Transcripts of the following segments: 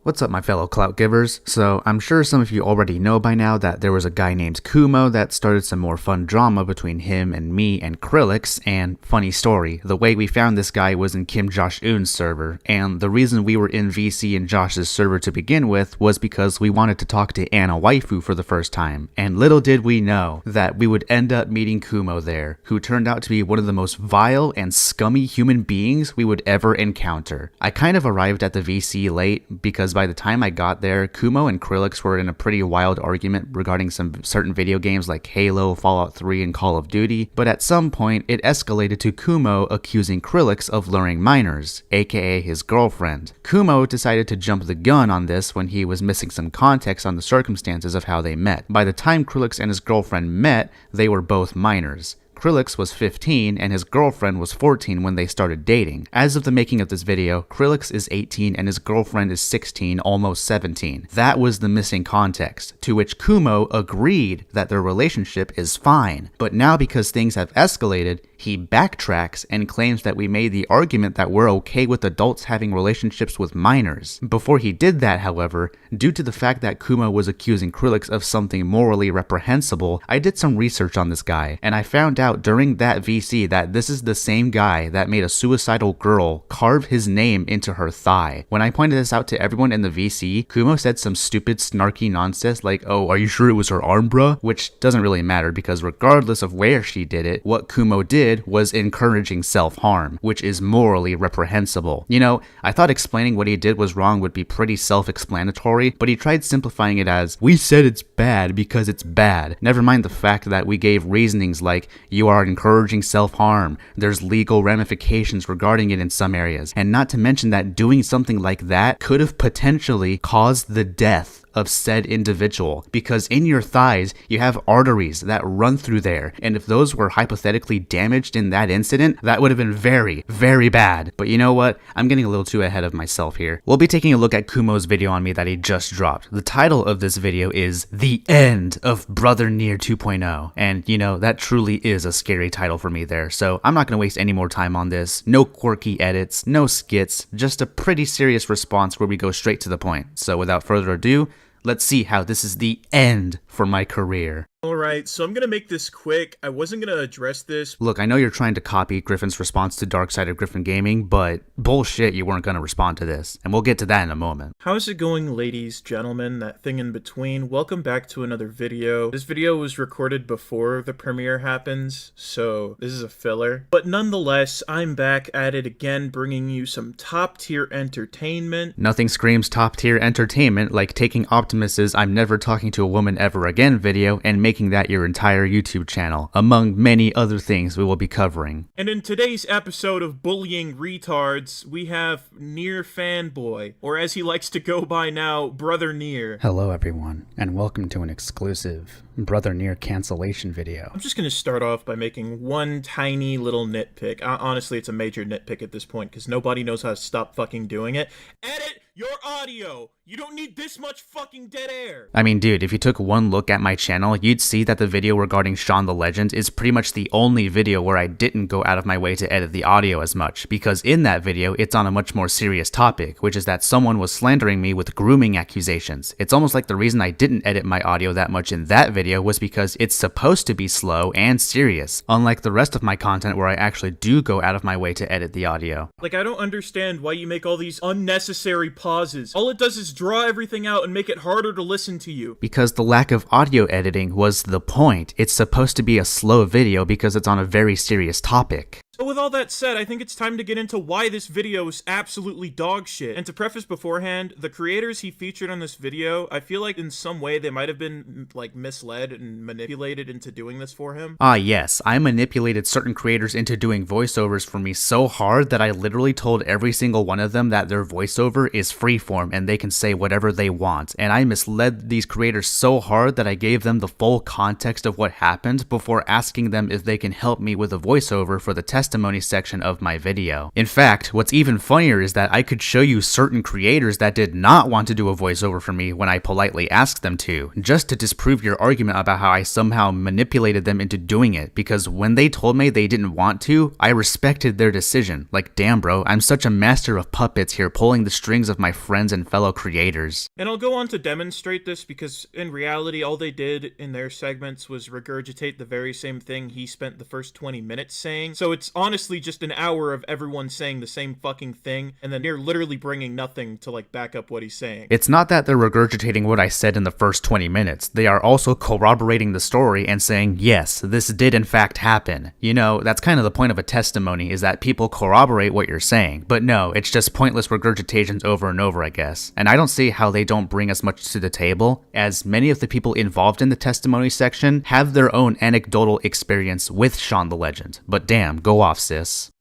What's up, my fellow clout givers? So I'm sure some of you already know by now that there was a guy named Kumo that started some more fun drama between him and me and Krillix, and funny story, the way we found this guy was in Kim Josh Un's server, and the reason we were in VC in Josh's server to begin with was because we wanted to talk to Anna Waifu for the first time, and little did we know that we would end up meeting Kumo there, who turned out to be one of the most vile and scummy human beings we would ever encounter. I kind of arrived at the VC late because by the time I got there, Kumo and Krillix were in a pretty wild argument regarding some certain video games like Halo, Fallout 3, and Call of Duty, but at some point it escalated to Kumo accusing Krillix of luring minors, aka his girlfriend. Kumo decided to jump the gun on this when he was missing some context on the circumstances of how they met. By the time Krillix and his girlfriend met, they were both minors. Krillix was 15 and his girlfriend was 14 when they started dating. As of the making of this video, Krillix is 18 and his girlfriend is 16, almost 17. That was the missing context, to which Kumo agreed that their relationship is fine. But now because things have escalated, he backtracks and claims that we made the argument that we're okay with adults having relationships with minors. Before he did that, however, due to the fact that Kumo was accusing Krillix of something morally reprehensible, I did some research on this guy, and I found out during that VC that this is the same guy that made a suicidal girl carve his name into her thigh. When I pointed this out to everyone in the VC, Kumo said some stupid snarky nonsense like, "Oh, are you sure it was her arm, bruh?" Which doesn't really matter because regardless of where she did it, what Kumo did was encouraging self-harm, which is morally reprehensible. You know, I thought explaining what he did was wrong would be pretty self-explanatory, but he tried simplifying it as, "We said it's bad because it's bad." Never mind the fact that we gave reasonings like, you are encouraging self-harm, there's legal ramifications regarding it in some areas, and not to mention that doing something like that could have potentially caused the death of said individual, because in your thighs you have arteries that run through there, and if those were hypothetically damaged in that incident, that would have been very, very bad. But you know what? I'm getting a little too ahead of myself here. We'll be taking a look at Kumo's video on me that he just dropped. The title of this video is The End of Brother Nier 2.0, and you know, that truly is a scary title for me there, so I'm not going to waste any more time on this. No quirky edits, no skits, just a pretty serious response where we go straight to the point. So without further ado, let's see how this is the end for my career. Alright, so I'm gonna make this quick. I wasn't gonna address this. Look, I know you're trying to copy Griffin's response to Dark Side of Griffin Gaming, but bullshit, you weren't gonna respond to this. And we'll get to that in a moment. How's it going, ladies, gentlemen, that thing in between? Welcome back to another video. This video was recorded before the premiere happens, so this is a filler. But nonetheless, I'm back at it again, bringing you some top-tier entertainment. Nothing screams top-tier entertainment like taking Optimus's "I'm never talking to a woman ever again" video and making that your entire YouTube channel, among many other things we will be covering. And in today's episode of Bullying Retards, we have Nier Fanboy, or as he likes to go by now, Brother Nier. Hello everyone, and welcome to an exclusive Brother Nier cancellation video. I'm just gonna start off by making one tiny little nitpick. Honestly, it's a major nitpick at this point, because nobody knows how to stop fucking doing it. Edit your audio! You don't need this much fucking dead air! I mean, dude, if you took one look at my channel, you'd see that the video regarding Shaun the Legend is pretty much the only video where I didn't go out of my way to edit the audio as much, because in that video, it's on a much more serious topic, which is that someone was slandering me with grooming accusations. It's almost like the reason I didn't edit my audio that much in that video was because it's supposed to be slow and serious, unlike the rest of my content where I actually do go out of my way to edit the audio. Like, I don't understand why you make all these unnecessary pauses. All it does is draw everything out and make it harder to listen to you. Because the lack of audio editing was the point. It's supposed to be a slow video because it's on a very serious topic. So with all that said, I think it's time to get into why this video is absolutely dog shit. And to preface beforehand, the creators he featured on this video, I feel like in some way they might have been like misled and manipulated into doing this for him. Ah yes, I manipulated certain creators into doing voiceovers for me so hard that I literally told every single one of them that their voiceover is freeform and they can say whatever they want. And I misled these creators so hard that I gave them the full context of what happened before asking them if they can help me with a voiceover for the testimonies testimony section of my video. In fact, what's even funnier is that I could show you certain creators that did not want to do a voiceover for me when I politely asked them to, just to disprove your argument about how I somehow manipulated them into doing it, because when they told me they didn't want to, I respected their decision. Like, damn bro, I'm such a master of puppets here pulling the strings of my friends and fellow creators. And I'll go on to demonstrate this because in reality all they did in their segments was regurgitate the very same thing he spent the first 20 minutes saying. So it's honestly just an hour of everyone saying the same fucking thing, and then you're literally bringing nothing to like back up what he's saying. It's not that they're regurgitating what I said in the first 20 minutes. They are also corroborating the story and saying, yes, this did in fact happen. You know, that's kind of the point of a testimony, is that people corroborate what you're saying. But no, it's just pointless regurgitations over and over, I guess. And I don't see how they don't bring as much to the table, as many of the people involved in the testimony section have their own anecdotal experience with Sean the Legend. But damn, go off, sis.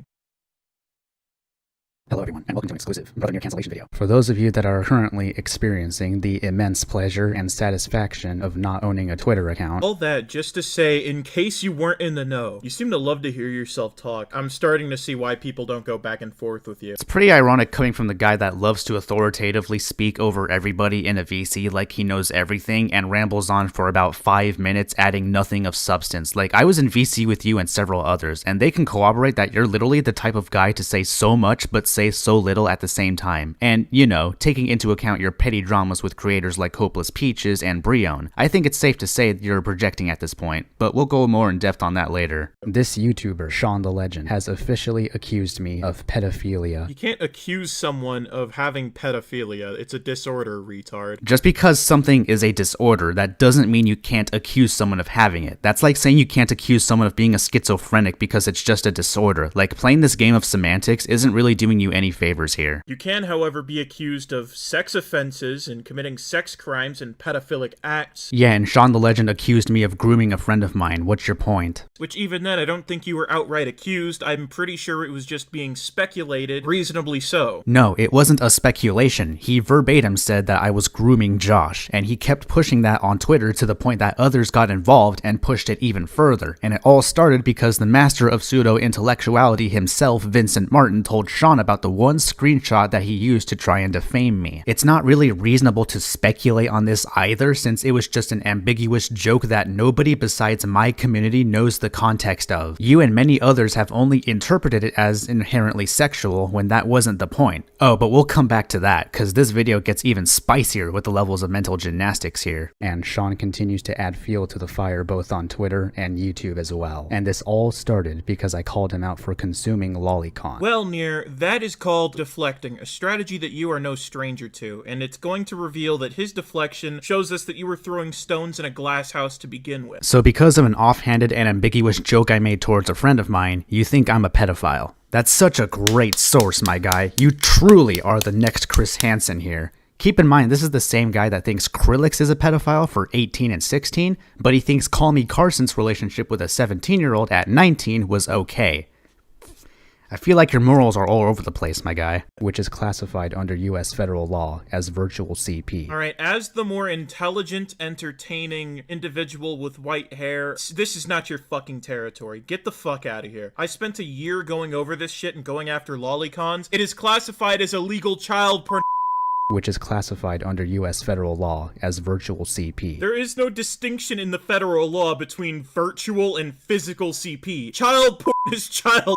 Hello everyone, and welcome to an exclusive Brother Near cancellation video. For those of you that are currently experiencing the immense pleasure and satisfaction of not owning a Twitter account. All that just to say, in case you weren't in the know, you seem to love to hear yourself talk. I'm starting to see why people don't go back and forth with you. It's pretty ironic coming from the guy that loves to authoritatively speak over everybody in a VC like he knows everything and rambles on for about 5 minutes adding nothing of substance. Like, I was in VC with you and several others, and they can corroborate that you're literally the type of guy to say so much but say so little at the same time. And, you know, taking into account your petty dramas with creators like Hopeless Peaches and Brion, I think it's safe to say that you're projecting at this point, but we'll go more in depth on that later. This YouTuber, Sean the Legend, has officially accused me of pedophilia. You can't accuse someone of having pedophilia. It's a disorder, retard. Just because something is a disorder, that doesn't mean you can't accuse someone of having it. That's like saying you can't accuse someone of being a schizophrenic because it's just a disorder. Like, playing this game of semantics isn't really doing you any favors here. You can, however, be accused of sex offenses and committing sex crimes and pedophilic acts. Yeah, and Sean the Legend accused me of grooming a friend of mine. What's your point? Which even then, I don't think you were outright accused. I'm pretty sure it was just being speculated, reasonably so. No, it wasn't a speculation. He verbatim said that I was grooming Josh, and he kept pushing that on Twitter to the point that others got involved and pushed it even further. And it all started because the master of pseudo-intellectuality himself, Vincent Martin, told Sean about the one screenshot that he used to try and defame me. It's not really reasonable to speculate on this either, since it was just an ambiguous joke that nobody besides my community knows the context of. You and many others have only interpreted it as inherently sexual when that wasn't the point. Oh, but we'll come back to that, cause this video gets even spicier with the levels of mental gymnastics here. And Sean continues to add fuel to the fire both on Twitter and YouTube as well. And this all started because I called him out for consuming lolicon. Well, Near, that is called deflecting, a strategy that you are no stranger to, and it's going to reveal that his deflection shows us that you were throwing stones in a glass house to begin with. So because of an offhanded and ambiguous joke I made towards a friend of mine, you think I'm a pedophile. That's such a great source, my guy. You truly are the next Chris Hansen here. Keep in mind, this is the same guy that thinks Krillix is a pedophile for 18 and 16, but he thinks Call Me Carson's relationship with a 17-year-old at 19 was okay. I feel like your morals are all over the place, my guy. Which is classified under US federal law as virtual CP. Alright, as the more intelligent, entertaining individual with white hair, this is not your fucking territory. Get the fuck out of here. I spent a year going over this shit and going after lolicons. It is classified as illegal child porn. Which is classified under US federal law as virtual CP. There is no distinction in the federal law between virtual and physical CP. Child porn is child porn.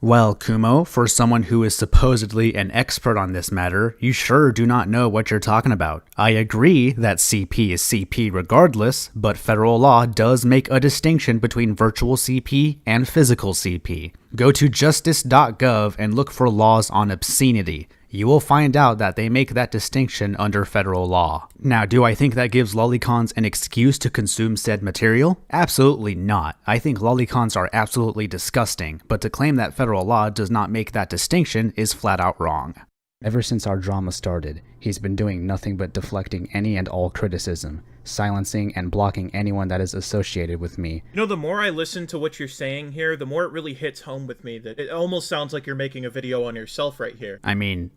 Well, Kumo, for someone who is supposedly an expert on this matter, you sure do not know what you're talking about. I agree that CP is CP regardless, but federal law does make a distinction between virtual CP and physical CP. Go to justice.gov and look for laws on obscenity. You will find out that they make that distinction under federal law. Now, do I think that gives lolicons an excuse to consume said material? Absolutely not. I think lolicons are absolutely disgusting, but to claim that federal law does not make that distinction is flat out wrong. Ever since our drama started, he's been doing nothing but deflecting any and all criticism, silencing and blocking anyone that is associated with me. You know, the more I listen to what you're saying here, the more it really hits home with me that it almost sounds like you're making a video on yourself right here. I mean,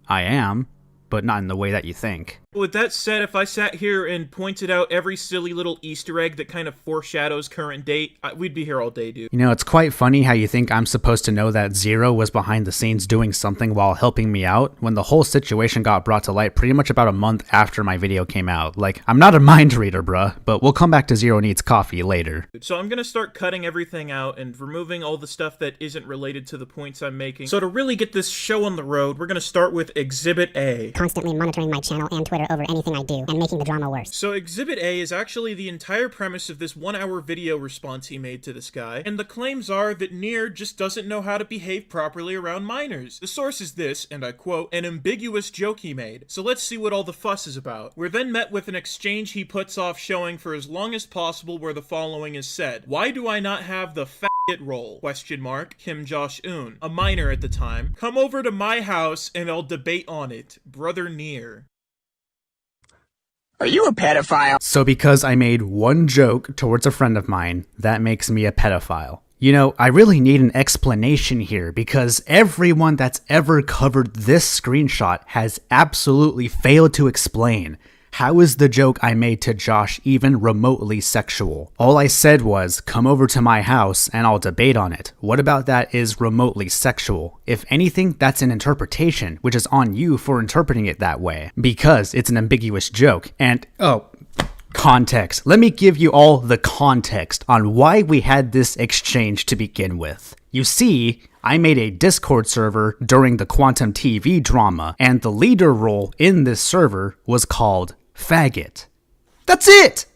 I am, but not in the way that you think. With that said, if I sat here and pointed out every silly little Easter egg that kind of foreshadows current date, we'd be here all day, dude. You know, it's quite funny how you think I'm supposed to know that Zero was behind the scenes doing something while helping me out, when the whole situation got brought to light pretty much about a month after my video came out. Like, I'm not a mind reader, bruh, but we'll come back to Zero Needs Coffee later. So I'm gonna start cutting everything out and removing all the stuff that isn't related to the points I'm making. So to really get this show on the road, we're gonna start with Exhibit A. Constantly monitoring my channel and Twitter over anything I do and making the drama worse. So Exhibit A is actually the entire premise of this 1-hour video response he made to this guy, and the claims are that Nier just doesn't know how to behave properly around minors. The source is this, and I quote, an ambiguous joke he made. So let's see what all the fuss is about. We're then met with an exchange he puts off showing for as long as possible where the following is said. Why do I not have the faggot role? Question mark. Kim Josh-un, a minor at the time. Come over to my house and I'll debate on it. Brother Nier. Are you a pedophile? So because I made one joke towards a friend of mine, that makes me a pedophile. You know, I really need an explanation here because everyone that's ever covered this screenshot has absolutely failed to explain. How is the joke I made to Josh even remotely sexual? All I said was, come over to my house and I'll debate on it. What about that is remotely sexual? If anything, that's an interpretation, which is on you for interpreting it that way. Because it's an ambiguous joke. And, context. Let me give you all the context on why we had this exchange to begin with. You see, I made a Discord server during the Quantum TV drama, and the leader role in this server was called faggot. That's it!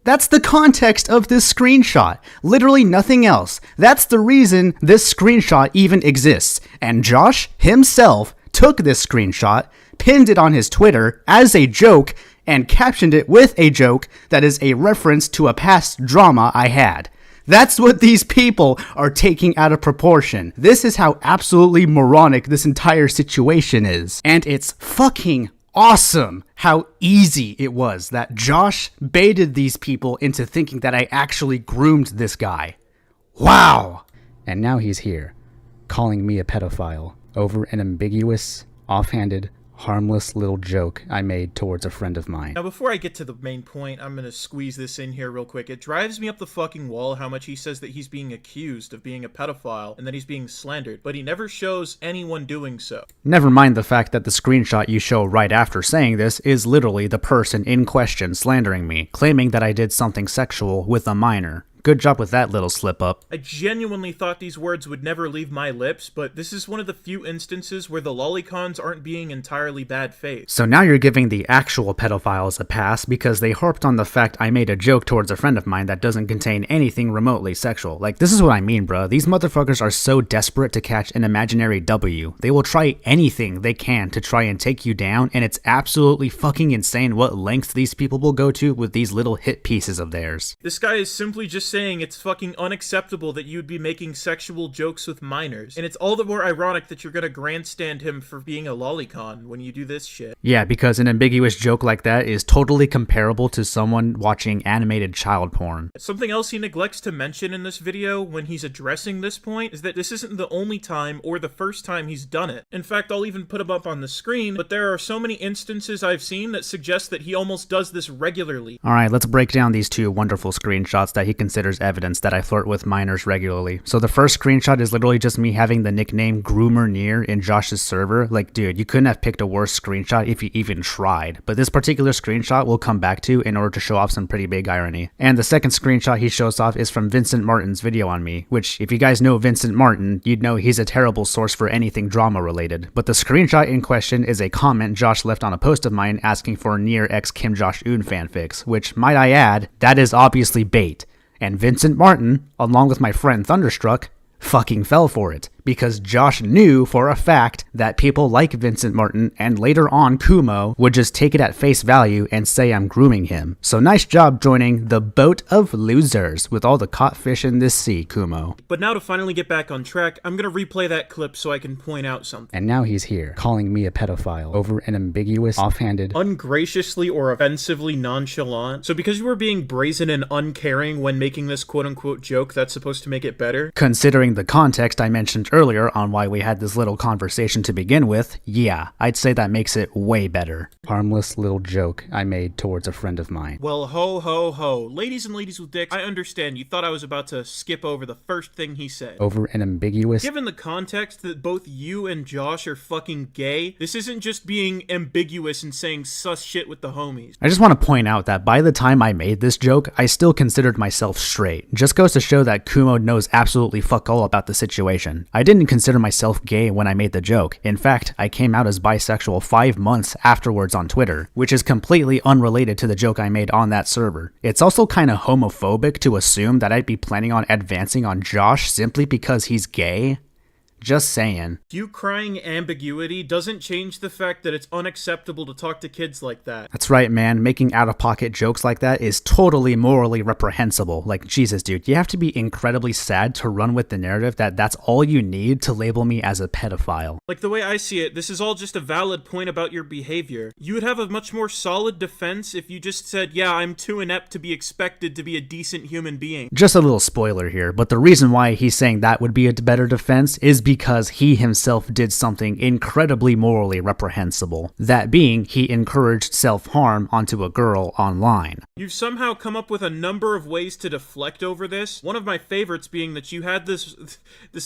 That's the context of this screenshot. Literally nothing else. That's the reason this screenshot even exists. And Josh himself took this screenshot, pinned it on his Twitter as a joke, and captioned it with a joke that is a reference to a past drama I had. That's what these people are taking out of proportion. This is how absolutely moronic this entire situation is. And it's fucking awesome how easy it was that Josh baited these people into thinking that I actually groomed this guy. Wow! And now he's here, calling me a pedophile over an ambiguous, offhanded, harmless little joke I made towards a friend of mine. Now before I get to the main point, I'm gonna squeeze this in here real quick. It drives me up the fucking wall how much he says that he's being accused of being a pedophile and that he's being slandered, but he never shows anyone doing so. Never mind the fact that the screenshot you show right after saying this is literally the person in question slandering me, claiming that I did something sexual with a minor. Good job with that little slip up. I genuinely thought these words would never leave my lips, but this is one of the few instances where the lolicons aren't being entirely bad faith. So now you're giving the actual pedophiles a pass because they harped on the fact I made a joke towards a friend of mine that doesn't contain anything remotely sexual. Like, this is what I mean, bruh. These motherfuckers are so desperate to catch an imaginary W. They will try anything they can to try and take you down, and it's absolutely fucking insane what lengths these people will go to with these little hit pieces of theirs. This guy is simply just saying it's fucking unacceptable that you'd be making sexual jokes with minors, and it's all the more ironic that you're gonna grandstand him for being a lolicon when you do this shit. Yeah, because an ambiguous joke like that is totally comparable to someone watching animated child porn. Something else he neglects to mention in this video when he's addressing this point is that this isn't the only time or the first time he's done it. In fact, I'll even put him up on the screen, but there are so many instances I've seen that suggest that he almost does this regularly. Alright, let's break down these two wonderful screenshots that he considers evidence that I flirt with minors regularly. So the first screenshot is literally just me having the nickname Groomer Nier in Josh's server. Like, dude, you couldn't have picked a worse screenshot if you even tried. But this particular screenshot we'll come back to in order to show off some pretty big irony. And the second screenshot he shows off is from Vincent Martin's video on me, which, if you guys know Vincent Martin, you'd know he's a terrible source for anything drama related. But the screenshot in question is a comment Josh left on a post of mine asking for Nier x Kim Josh-un fanfics, which, might I add, that is obviously bait. And Vincent Martin, along with my friend Thunderstruck, fucking fell for it. Because Josh knew for a fact that people like Vincent Martin and later on Kumo would just take it at face value and say I'm grooming him. So nice job joining the boat of losers with all the caught fish in this sea, Kumo. But now to finally get back on track, I'm gonna replay that clip so I can point out something. And now he's here, calling me a pedophile over an ambiguous, offhanded, ungraciously or offensively nonchalant. So because you were being brazen and uncaring when making this quote-unquote joke, that's supposed to make it better? Considering the context I mentioned earlier on why we had this little conversation to begin with, yeah, I'd say that makes it way better. Harmless little joke I made towards a friend of mine. Well, ho, ho, ho. Ladies and ladies with dicks, I understand you thought I was about to skip over the first thing he said. Over an ambiguous... Given the context that both you and Josh are fucking gay, this isn't just being ambiguous and saying sus shit with the homies. I just want to point out that by the time I made this joke, I still considered myself straight. Just goes to show that Kumo knows absolutely fuck all about the situation. I didn't consider myself gay when I made the joke. In fact, I came out as bisexual 5 months afterwards on Twitter, which is completely unrelated to the joke I made on that server. It's also kind of homophobic to assume that I'd be planning on advancing on Josh simply because he's gay. Just saying. You crying ambiguity doesn't change the fact that it's unacceptable to talk to kids like that. That's right, man. Making out-of-pocket jokes like that is totally morally reprehensible. Like, Jesus, dude, you have to be incredibly sad to run with the narrative that that's all you need to label me as a pedophile. Like, the way I see it, this is all just a valid point about your behavior. You would have a much more solid defense if you just said, yeah, I'm too inept to be expected to be a decent human being. Just a little spoiler here, but the reason why he's saying that would be a better defense is because he himself did something incredibly morally reprehensible. That being, he encouraged self-harm onto a girl online. You've somehow come up with a number of ways to deflect over this. One of my favorites being that you had this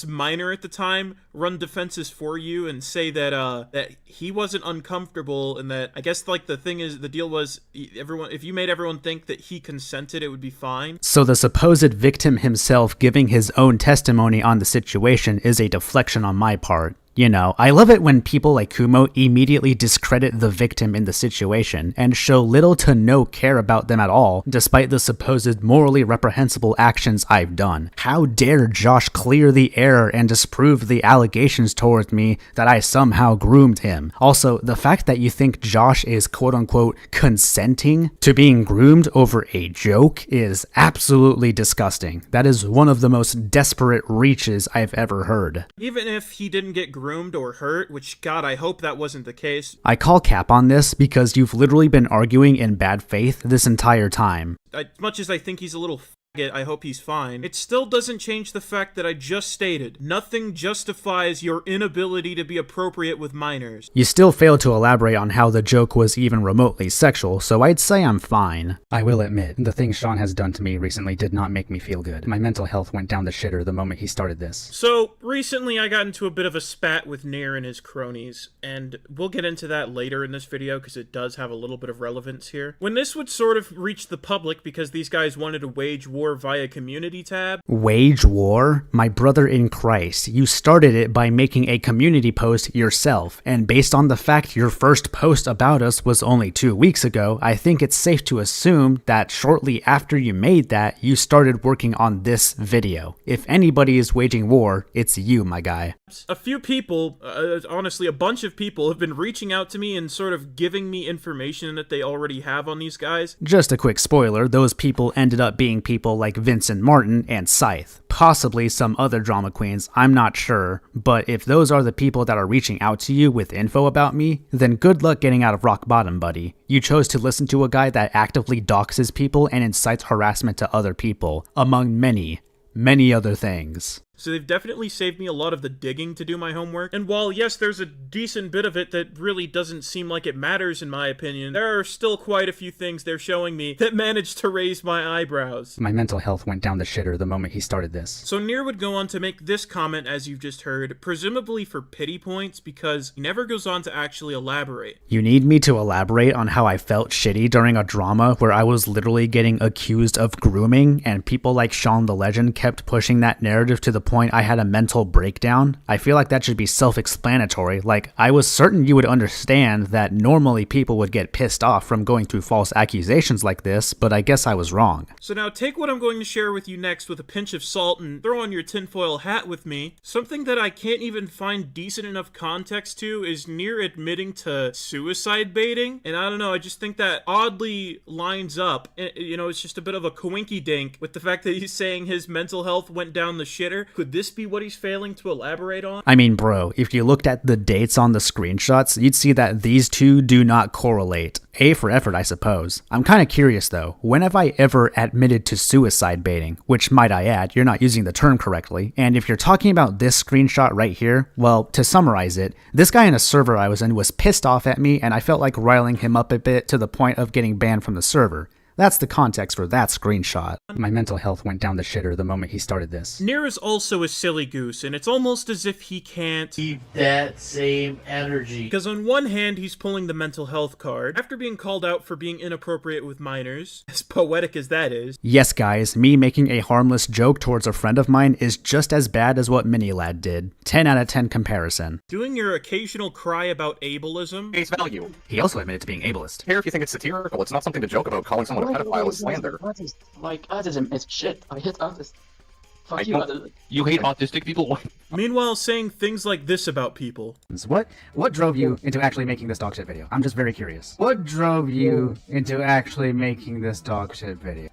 minor at the time run defenses for you and say that that he wasn't uncomfortable, and that I guess like the deal was if you made everyone think that he consented, it would be fine. So the supposed victim himself giving his own testimony on the situation is a deflection on my part. You know, I love it when people like Kumo immediately discredit the victim in the situation and show little to no care about them at all, despite the supposed morally reprehensible actions I've done. How dare Josh clear the air and disprove the allegations towards me that I somehow groomed him? Also, the fact that you think Josh is quote-unquote consenting to being groomed over a joke is absolutely disgusting. That is one of the most desperate reaches I've ever heard. Even if he didn't get groomed or hurt, which, God, I hope that wasn't the case. I call cap on this because you've literally been arguing in bad faith this entire time. As much as I think he's a little I hope he's fine. It still doesn't change the fact that I just stated. Nothing justifies your inability to be appropriate with minors. You still fail to elaborate on how the joke was even remotely sexual, so I'd say I'm fine. I will admit, the things Sean has done to me recently did not make me feel good. My mental health went down the shitter the moment he started this. So, recently I got into a bit of a spat with Nair and his cronies, and we'll get into that later in this video because it does have a little bit of relevance here. When this would sort of reach the public because these guys wanted to wage war via community tab. Wage war? My brother in Christ, you started it by making a community post yourself, and based on the fact your first post about us was only 2 weeks ago, I think it's safe to assume that shortly after you made that, you started working on this video. If anybody is waging war, it's you, my guy. A few people, honestly a bunch of people, have been reaching out to me and sort of giving me information that they already have on these guys. Just a quick spoiler, those people ended up being people like Vincent Martin and Scythe. Possibly some other drama queens, I'm not sure, but if those are the people that are reaching out to you with info about me, then good luck getting out of rock bottom, buddy. You chose to listen to a guy that actively doxes people and incites harassment to other people, among many other things. So they've definitely saved me a lot of the digging to do my homework. And while, yes, there's a decent bit of it that really doesn't seem like it matters in my opinion, there are still quite a few things they're showing me that managed to raise my eyebrows. My mental health went down the shitter the moment he started this. So Nair would go on to make this comment, as you've just heard, presumably for pity points, because he never goes on to actually elaborate. You need me to elaborate on how I felt shitty during a drama where I was literally getting accused of grooming, and people like Sean the Legend kept pushing that narrative to the point I had a mental breakdown? I feel like that should be self-explanatory. Like, I was certain you would understand that normally people would get pissed off from going through false accusations like this, but I guess I was wrong. So now take what I'm going to share with you next with a pinch of salt and throw on your tinfoil hat with me. Something that I can't even find decent enough context to is Nair admitting to suicide baiting, and I don't know, I just think that oddly lines up. You know, it's just a bit of a coinky-dink with the fact that he's saying his mental health went down the shitter. Could this be what he's failing to elaborate on? I mean, bro, if you looked at the dates on the screenshots, you'd see that these two do not correlate. A for effort, I suppose. I'm kind of curious though, when have I ever admitted to suicide baiting? Which, might I add, you're not using the term correctly. And if you're talking about this screenshot right here, well, to summarize it, this guy in a server I was in was pissed off at me and I felt like riling him up a bit to the point of getting banned from the server. That's the context for that screenshot. My mental health went down the shitter the moment he started this. Nier is also a silly goose, and it's almost as if he can't keep that same energy. Because on one hand, he's pulling the mental health card, after being called out for being inappropriate with minors, as poetic as that is. Yes guys, me making a harmless joke towards a friend of mine is just as bad as what Minilad did. 10 out of 10 comparison. Doing your occasional cry about ableism. Face value. He also admitted to being ableist. Care if you think it's satirical, it's not something to joke about. Calling someone a pedophile is slander. Like, autism is shit. I hate autism. Fuck you, autism. You hate autistic people? Meanwhile, saying things like this about people. What drove you into actually making this dog shit video? I'm just very curious. What drove you into actually making this dog shit video?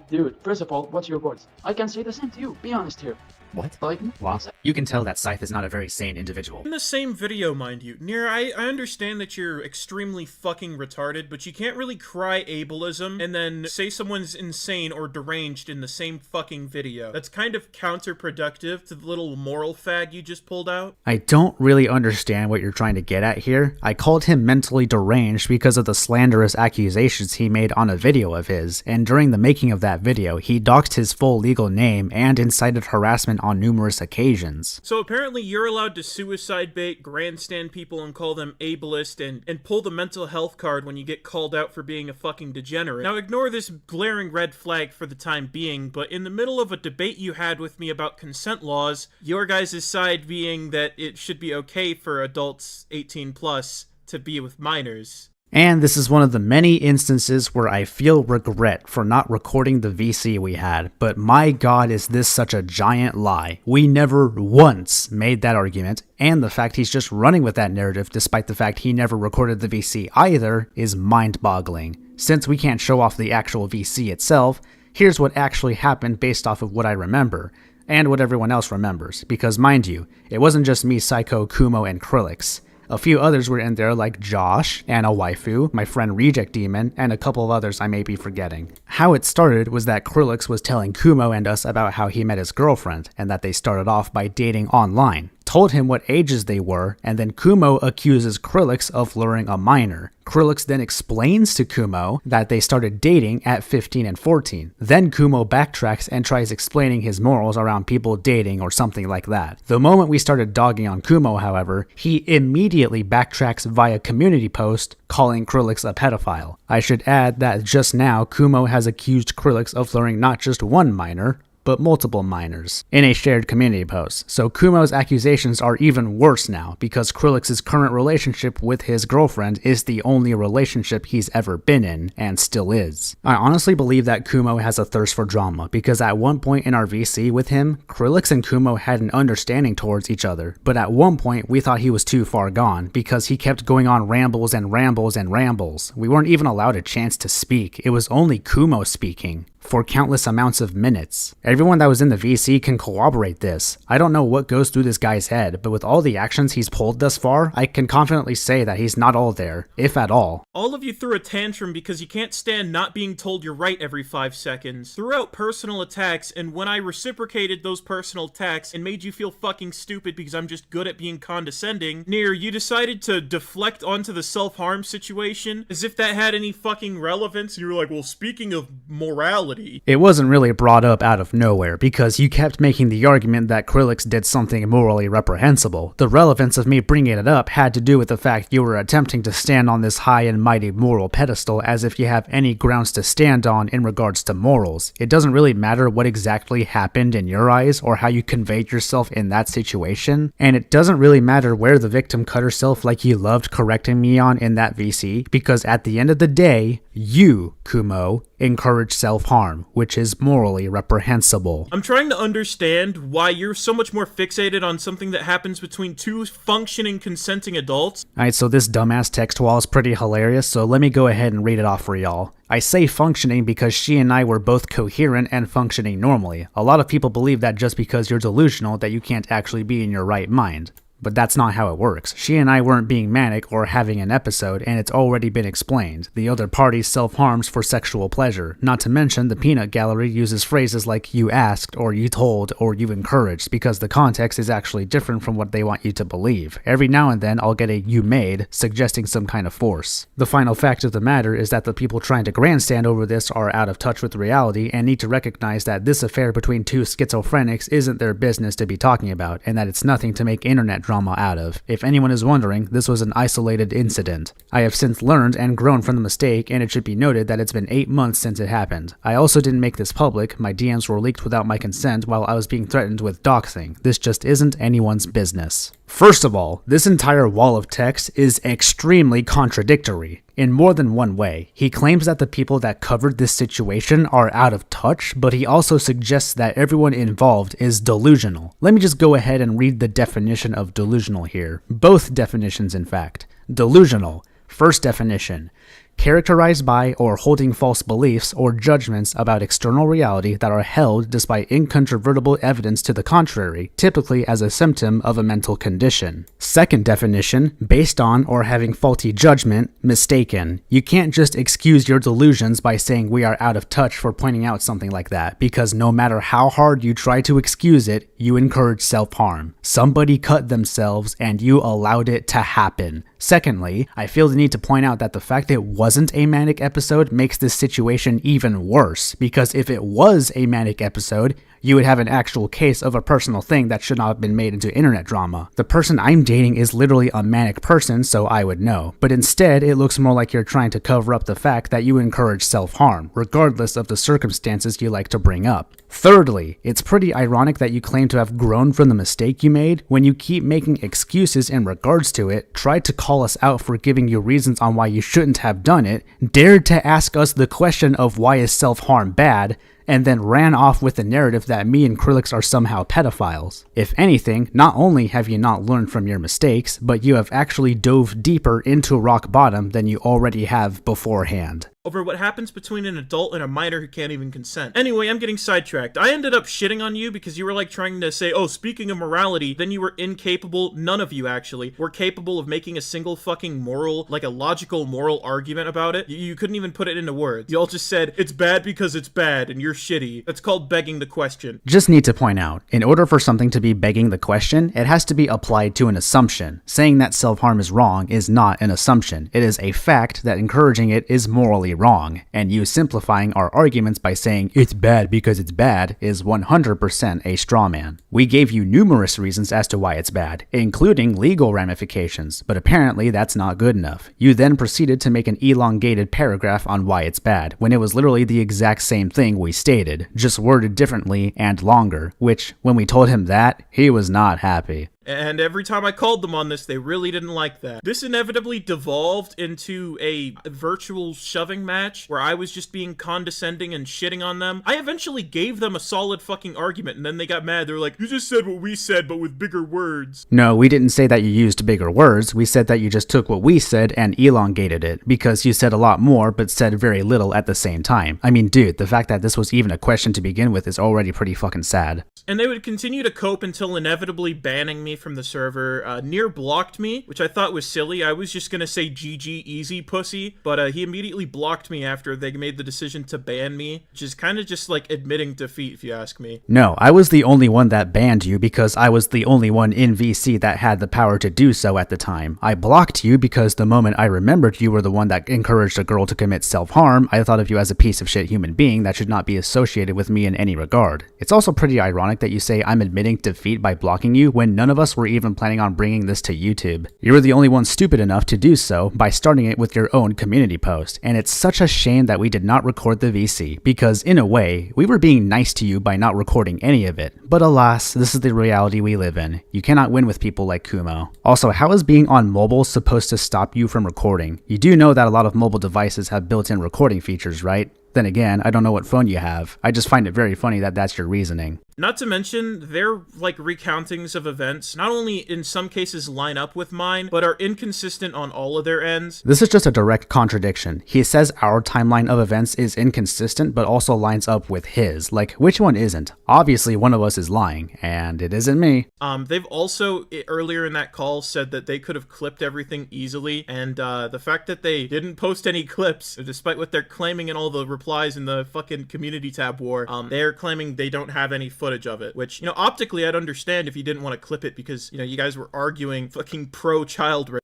Dude, first of all, what's your words? I can say the same to you. Be honest here. What? Like, Wow. You can tell that Scythe is not a very sane individual. In the same video, mind you. Nier, I understand that you're extremely fucking retarded, but you can't really cry ableism and then say someone's insane or deranged in the same fucking video. That's kind of counterproductive to the little moral fag you just pulled out. I don't really understand what you're trying to get at here. I called him mentally deranged because of the slanderous accusations he made on a video of his, and during the making of that video, he doxed his full legal name and incited harassment on numerous occasions. So apparently you're allowed to suicide bait, grandstand people and call them ableist and pull the mental health card when you get called out for being a fucking degenerate. Now ignore this glaring red flag for the time being, but in the middle of a debate you had with me about consent laws, your guys' side being that it should be okay for adults 18 plus to be with minors. And this is one of the many instances where I feel regret for not recording the VC we had, but my god is this such a giant lie. We never once made that argument, and the fact he's just running with that narrative despite the fact he never recorded the VC either is mind-boggling. Since we can't show off the actual VC itself, here's what actually happened based off of what I remember, and what everyone else remembers, because mind you, it wasn't just me, Psycho, Kumo, and Krillix. A few others were in there like Josh, Anna Waifu, my friend Reject Demon, and a couple of others I may be forgetting. How it started was that Krillix was telling Kumo and us about how he met his girlfriend, and that they started off by dating online. Told him what ages they were, and then Kumo accuses Krillix of luring a minor. Krillix then explains to Kumo that they started dating at 15 and 14. Then Kumo backtracks and tries explaining his morals around people dating or something like that. The moment we started dogging on Kumo, however, he immediately backtracks via community post calling Krillix a pedophile. I should add that just now Kumo has accused Krillix of luring not just one minor, but multiple minors, in a shared community post. So Kumo's accusations are even worse now, because Krillix's current relationship with his girlfriend is the only relationship he's ever been in, and still is. I honestly believe that Kumo has a thirst for drama, because at one point in our VC with him, Krillix and Kumo had an understanding towards each other, but at one point we thought he was too far gone, because he kept going on rambles and rambles and rambles. We weren't even allowed a chance to speak, it was only Kumo speaking for countless amounts of minutes. Everyone that was in the VC can corroborate this. I don't know what goes through this guy's head, but with all the actions he's pulled thus far, I can confidently say that he's not all there, if at all. All of you threw a tantrum because you can't stand not being told you're right every 5 seconds. Threw out personal attacks, and when I reciprocated those personal attacks and made you feel fucking stupid because I'm just good at being condescending, Nier, you decided to deflect onto the self-harm situation as if that had any fucking relevance. You were like, well, speaking of morality, it wasn't really brought up out of nowhere, because you kept making the argument that Krillix did something morally reprehensible. The relevance of me bringing it up had to do with the fact you were attempting to stand on this high and mighty moral pedestal as if you have any grounds to stand on in regards to morals. It doesn't really matter what exactly happened in your eyes or how you conveyed yourself in that situation, and it doesn't really matter where the victim cut herself like you loved correcting me on in that VC, because at the end of the day, you, Kumo, encourage self-harm. self-harm, which is morally reprehensible. I'm trying to understand why you're so much more fixated on something that happens between two functioning, consenting adults. Alright, so this dumbass text wall is pretty hilarious, so let me go ahead and read it off for y'all. I say functioning because she and I were both coherent and functioning normally. A lot of people believe that just because you're delusional that you can't actually be in your right mind. But that's not how it works. She and I weren't being manic or having an episode, and it's already been explained. The other party self-harms for sexual pleasure. Not to mention, the peanut gallery uses phrases like you asked, or you told, or you encouraged, because the context is actually different from what they want you to believe. Every now and then, I'll get a you made, suggesting some kind of force. The final fact of the matter is that the people trying to grandstand over this are out of touch with reality and need to recognize that this affair between two schizophrenics isn't their business to be talking about, and that it's nothing to make internet drama out of. If anyone is wondering, this was an isolated incident. I have since learned and grown from the mistake, and it should be noted that it's been 8 months since it happened. I also didn't make this public. My DMs were leaked without my consent while I was being threatened with doxing. This just isn't anyone's business. First of all, this entire wall of text is extremely contradictory. In more than one way. He claims that the people that covered this situation are out of touch, but he also suggests that everyone involved is delusional. Let me just go ahead and read the definition of delusional here. Both definitions, in fact. Delusional. First definition. Characterized by or holding false beliefs or judgments about external reality that are held despite incontrovertible evidence to the contrary, typically as a symptom of a mental condition. Second definition, based on or having faulty judgment, mistaken. You can't just excuse your delusions by saying we are out of touch for pointing out something like that, because no matter how hard you try to excuse it, you encourage self-harm. Somebody cut themselves and you allowed it to happen. Secondly, I feel the need to point out that the fact that it wasn't a manic episode makes this situation even worse, because if it was a manic episode, you would have an actual case of a personal thing that should not have been made into internet drama. The person I'm dating is literally a manic person, so I would know. But instead, it looks more like you're trying to cover up the fact that you encourage self-harm, regardless of the circumstances you like to bring up. Thirdly, it's pretty ironic that you claim to have grown from the mistake you made when you keep making excuses in regards to it, tried to call us out for giving you reasons on why you shouldn't have done it, dared to ask us the question of why is self-harm bad, and then ran off with the narrative that me and Krillix are somehow pedophiles. If anything, not only have you not learned from your mistakes, but you have actually dove deeper into rock bottom than you already have beforehand. Over what happens between an adult and a minor who can't even consent. Anyway, I'm getting sidetracked. I ended up shitting on you because you were like trying to say, oh, speaking of morality, then you were incapable, none of you actually, were capable of making a single fucking moral, like a logical moral argument about it. You couldn't even put it into words. You all just said, it's bad because it's bad and you're shitty. That's called begging the question. Just need to point out, in order for something to be begging the question, it has to be applied to an assumption. Saying that self-harm is wrong is not an assumption. It is a fact that encouraging it is morally wrong, and you simplifying our arguments by saying it's bad because it's bad is 100% a straw man. We gave you numerous reasons as to why it's bad, including legal ramifications, but apparently that's not good enough. You then proceeded to make an elongated paragraph on why it's bad, when it was literally the exact same thing we stated, just worded differently and longer, which, when we told him that, he was not happy. And every time I called them on this, they really didn't like that. This inevitably devolved into a virtual shoving match where I was just being condescending and shitting on them. I eventually gave them a solid fucking argument, and then they got mad. They were like, you just said what we said, but with bigger words. No, we didn't say that you used bigger words. We said that you just took what we said and elongated it, because you said a lot more, but said very little at the same time. I mean, dude, the fact that this was even a question to begin with is already pretty fucking sad. And they would continue to cope until inevitably banning me from the server. Near blocked me, which I thought was silly. I was just gonna say GG easy pussy, but he immediately blocked me after they made the decision to ban me, which is kind of just like admitting defeat if you ask me. No, I was the only one that banned you because I was the only one in VC that had the power to do so at the time. I blocked you because the moment I remembered you were the one that encouraged a girl to commit self-harm, I thought of you as a piece of shit human being that should not be associated with me in any regard. It's also pretty ironic that you say I'm admitting defeat by blocking you when none of us were even planning on bringing this to YouTube. You were the only one stupid enough to do so by starting it with your own community post, and it's such a shame that we did not record the VC, because in a way, we were being nice to you by not recording any of it. But alas, this is the reality we live in. You cannot win with people like Kumo. Also, how is being on mobile supposed to stop you from recording? You do know that a lot of mobile devices have built-in recording features, right? Then again, I don't know what phone you have. I just find it very funny that that's your reasoning. Not to mention, their, recountings of events not only in some cases line up with mine, but are inconsistent on all of their ends. This is just a direct contradiction. He says our timeline of events is inconsistent, but also lines up with his. Like, which one isn't? Obviously, one of us is lying, and it isn't me. They've also, earlier in that call, said that they could have clipped everything easily, and the fact that they didn't post any clips, despite what they're claiming in all the replies in the fucking community tab war, they're claiming they don't have any footage of it, which, optically I'd understand if you didn't want to clip it because, you guys were arguing fucking pro-child rape.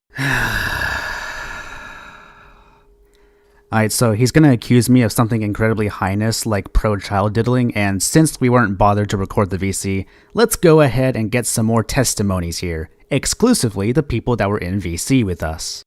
Alright, so he's gonna accuse me of something incredibly heinous like pro-child diddling, and since we weren't bothered to record the VC, let's go ahead and get some more testimonies here, exclusively the people that were in VC with us.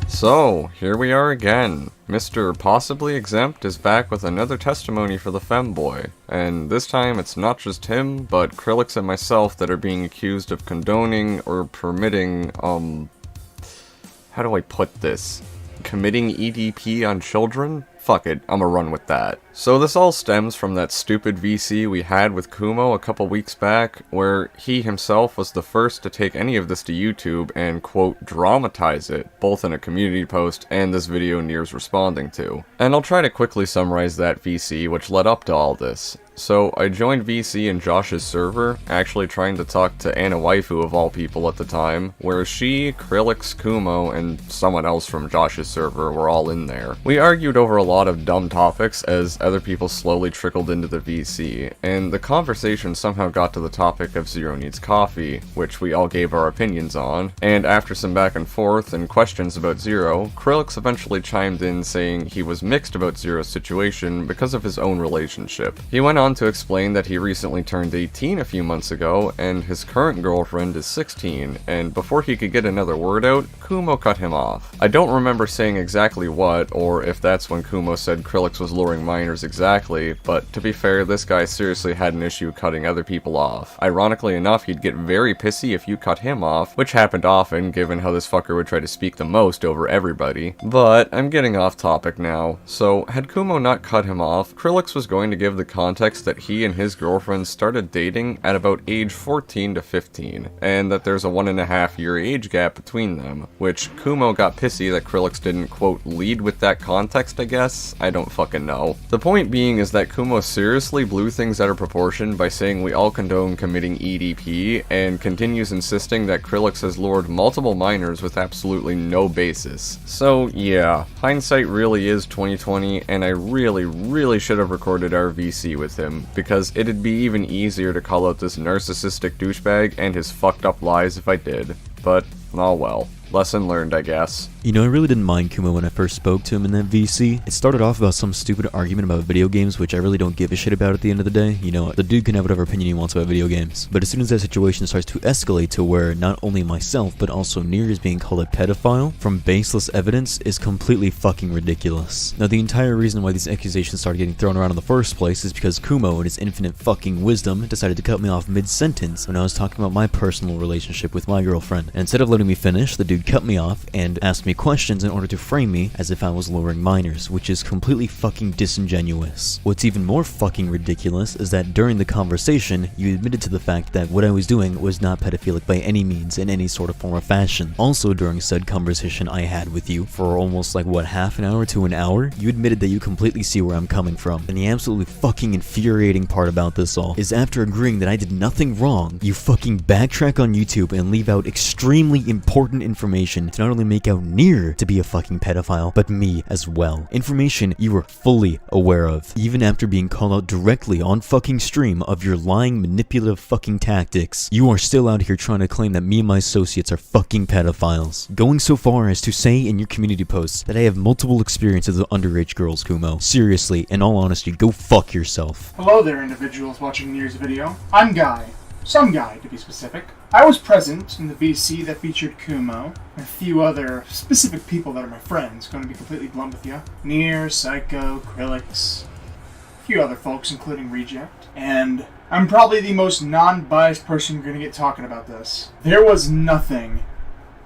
So, here we are again. Mr. Possibly Exempt is back with another testimony for the femboy, and this time it's not just him, but Krillix and myself that are being accused of condoning or permitting, how do I put this? Committing EDP on children? Fuck it, I'ma run with that. So this all stems from that stupid VC we had with Kumo a couple weeks back, where he himself was the first to take any of this to YouTube and, quote, dramatize it, both in a community post and this video Nier's responding to. And I'll try to quickly summarize that VC which led up to all this. So, I joined VC in Josh's server, actually trying to talk to Anna Waifu of all people at the time, where she, Krillix, Kumo, and someone else from Josh's server were all in there. We argued over a lot of dumb topics as other people slowly trickled into the VC, and the conversation somehow got to the topic of Zero Needs Coffee, which we all gave our opinions on, and after some back and forth and questions about Zero, Krillix eventually chimed in saying he was mixed about Zero's situation because of his own relationship. He went on to explain that he recently turned 18 a few months ago, and his current girlfriend is 16, and before he could get another word out, Kumo cut him off. I don't remember saying exactly what, or if that's when Kumo said Krillix was luring minors exactly, but to be fair, this guy seriously had an issue cutting other people off. Ironically enough, he'd get very pissy if you cut him off, which happened often given how this fucker would try to speak the most over everybody. But I'm getting off topic now. So, had Kumo not cut him off, Krillix was going to give the context that he and his girlfriend started dating at about age 14 to 15, and that there's a 1.5-year age gap between them, which Kumo got pissy that Krillix didn't, quote, lead with that context, I guess? I don't fucking know. The point being is that Kumo seriously blew things out of proportion by saying we all condone committing EDP, and continues insisting that Krillix has lured multiple minors with absolutely no basis. So, yeah, hindsight really is 2020, and I really should have recorded our VC with him, because it'd be even easier to call out this narcissistic douchebag and his fucked up lies if I did. But, oh well. Lesson learned, I guess. You know, I really didn't mind Kumo when I first spoke to him in that VC. It started off about some stupid argument about video games, which I really don't give a shit about at the end of the day. You know, the dude can have whatever opinion he wants about video games. But as soon as that situation starts to escalate to where not only myself, but also Nier is being called a pedophile from baseless evidence is completely fucking ridiculous. Now, the entire reason why these accusations started getting thrown around in the first place is because Kumo, in his infinite fucking wisdom, decided to cut me off mid-sentence when I was talking about my personal relationship with my girlfriend. And instead of letting me finish, the dude cut me off and asked me questions in order to frame me as if I was luring minors, which is completely fucking disingenuous. What's even more fucking ridiculous is that during the conversation, you admitted to the fact that what I was doing was not pedophilic by any means in any sort of form or fashion. Also, during said conversation I had with you for almost half an hour to an hour, you admitted that you completely see where I'm coming from. And the absolutely fucking infuriating part about this all is after agreeing that I did nothing wrong, you fucking backtrack on YouTube and leave out extremely important information to not only make out Nier to be a fucking pedophile, but me as well. Information you were fully aware of, even after being called out directly on fucking stream of your lying, manipulative fucking tactics. You are still out here trying to claim that me and my associates are fucking pedophiles. Going so far as to say in your community posts that I have multiple experiences with underage girls, Kumo. Seriously, in all honesty, go fuck yourself. Hello there, individuals watching Nier's video. I'm Guy. Some Guy, to be specific. I was present in the VC that featured Kumo, and a few other specific people that are my friends, going to be completely blunt with you. Nier, Psycho, Krillix, a few other folks, including Reject. And I'm probably the most non-biased person you're going to get talking about this. There was nothing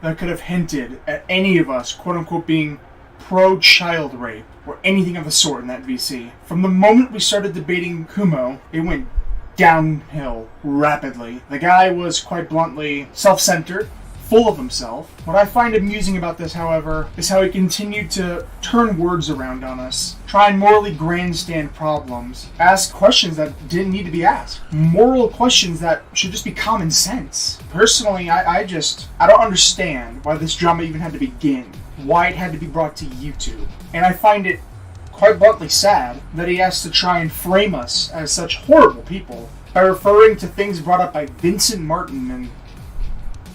that could have hinted at any of us, quote-unquote, being pro-child rape or anything of the sort in that VC. From the moment we started debating Kumo, it went downhill rapidly. The guy was, quite bluntly, self-centered, full of himself. What I find amusing about this, however, is how he continued to turn words around on us, try and morally grandstand problems, ask questions that didn't need to be asked, moral questions that should just be common sense. Personally, I don't understand why this drama even had to begin, why it had to be brought to YouTube. And I find it quite bluntly sad that he has to try and frame us as such horrible people by referring to things brought up by Vincent Martin and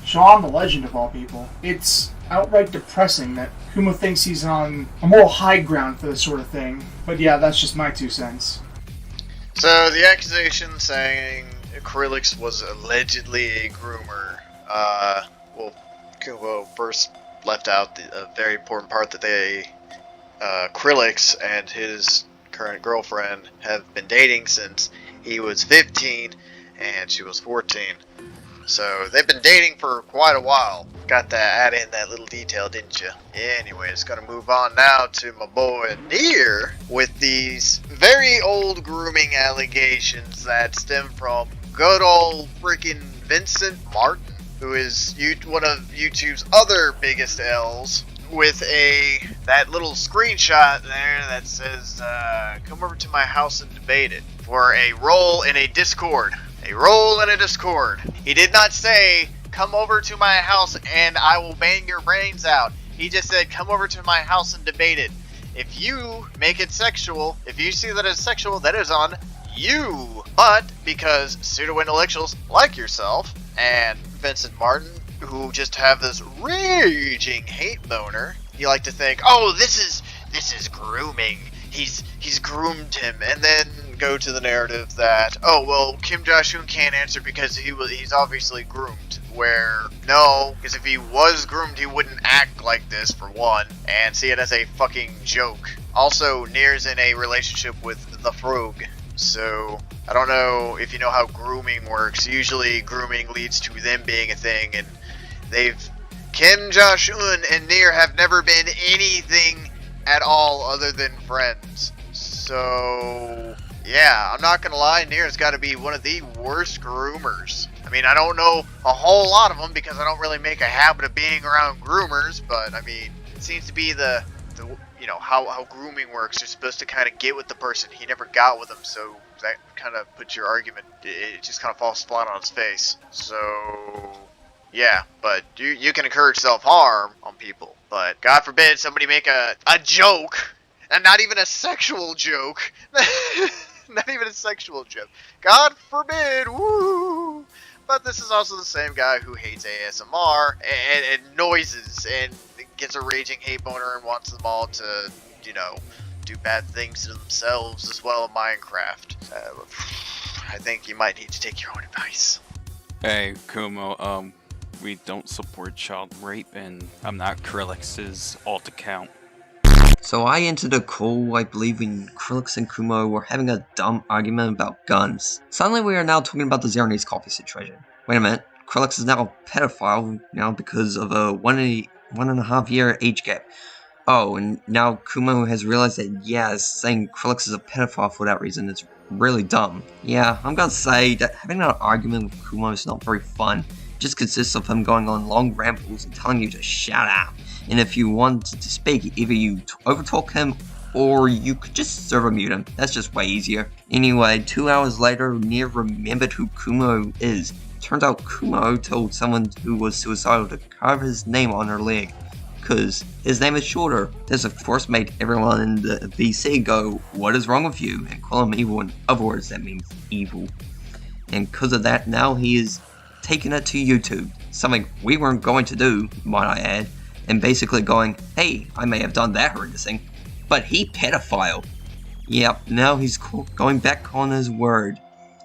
Sean the Legend of all people. It's outright depressing that Kumo thinks he's on a moral high ground for this sort of thing. But yeah, that's just my 2 cents. So the accusation saying Acrylics was allegedly a groomer. Well, Kumo first left out a very important part that Acrylics and his current girlfriend have been dating since he was 15 and she was 14. So they've been dating for quite a while. Got to add in that little detail, didn't you? Anyways, gonna move on now to my boy Near with these very old grooming allegations that stem from good old freaking Vincent Martin, who is one of YouTube's other biggest L's, with that little screenshot there that says, come over to my house and debate it, for a role in a Discord. A role in a Discord. He did not say, come over to my house and I will bang your brains out. He just said, come over to my house and debate it. If you make it sexual, if you see that as sexual, that is on you. But because pseudo-intellectuals like yourself and Vincent Martin, who just have this raging hate boner, you like to think, oh, this is grooming. He's groomed him, and then go to the narrative that, oh, well, Kim Jong-un can't answer because he's obviously groomed. Where, no, because if he was groomed, he wouldn't act like this, for one, and see it as a fucking joke. Also, Nier's in a relationship with the Frog, so I don't know if you know how grooming works. Usually, grooming leads to them being a thing, and Kim Jong-un and Nier have never been anything at all other than friends. So, yeah, I'm not gonna lie, Nier's gotta be one of the worst groomers. I mean, I don't know a whole lot of them because I don't really make a habit of being around groomers, but I mean, it seems to be the you know, how grooming works. You're supposed to kind of get with the person. He never got with them, so that kind of puts your argument, it just kind of falls flat on its face. So, yeah, but you can encourage self-harm on people, but God forbid somebody make a joke, and not even a sexual joke, not even a sexual joke, God forbid, woo! But this is also the same guy who hates ASMR and noises and gets a raging hate boner and wants them all to, you know, do bad things to themselves as well in Minecraft. I think you might need to take your own advice. Hey, Kumo, we don't support child rape, and I'm not Krillix's alt account. So I entered a call, I believe, when Krillix and Kumo were having a dumb argument about guns. Suddenly we are now talking about the Zero Needs Coffee situation. Wait a minute, Krillix is now a pedophile now because of a 1.5 year age gap. Oh, and now Kumo has realized that, yeah, saying Krillix is a pedophile for that reason is really dumb. Yeah, I'm gonna say that having an argument with Kumo is not very fun. It just consists of him going on long rambles and telling you to shut up. And if you want to speak, either you overtalk him or you could just server mute him. That's just way easier. Anyway, 2 hours later, Nier remembered who Kumo is. Turns out Kumo told someone who was suicidal to carve his name on her leg, cause his name is shorter. This of course made everyone in the VC go, what is wrong with you? And call him evil. In other words, that means evil. And cause of that, now he is taking it to YouTube. Something we weren't going to do, might I add. And basically going, hey, I may have done that horrendous thing, but he pedophile. Yep, now he's going back on his word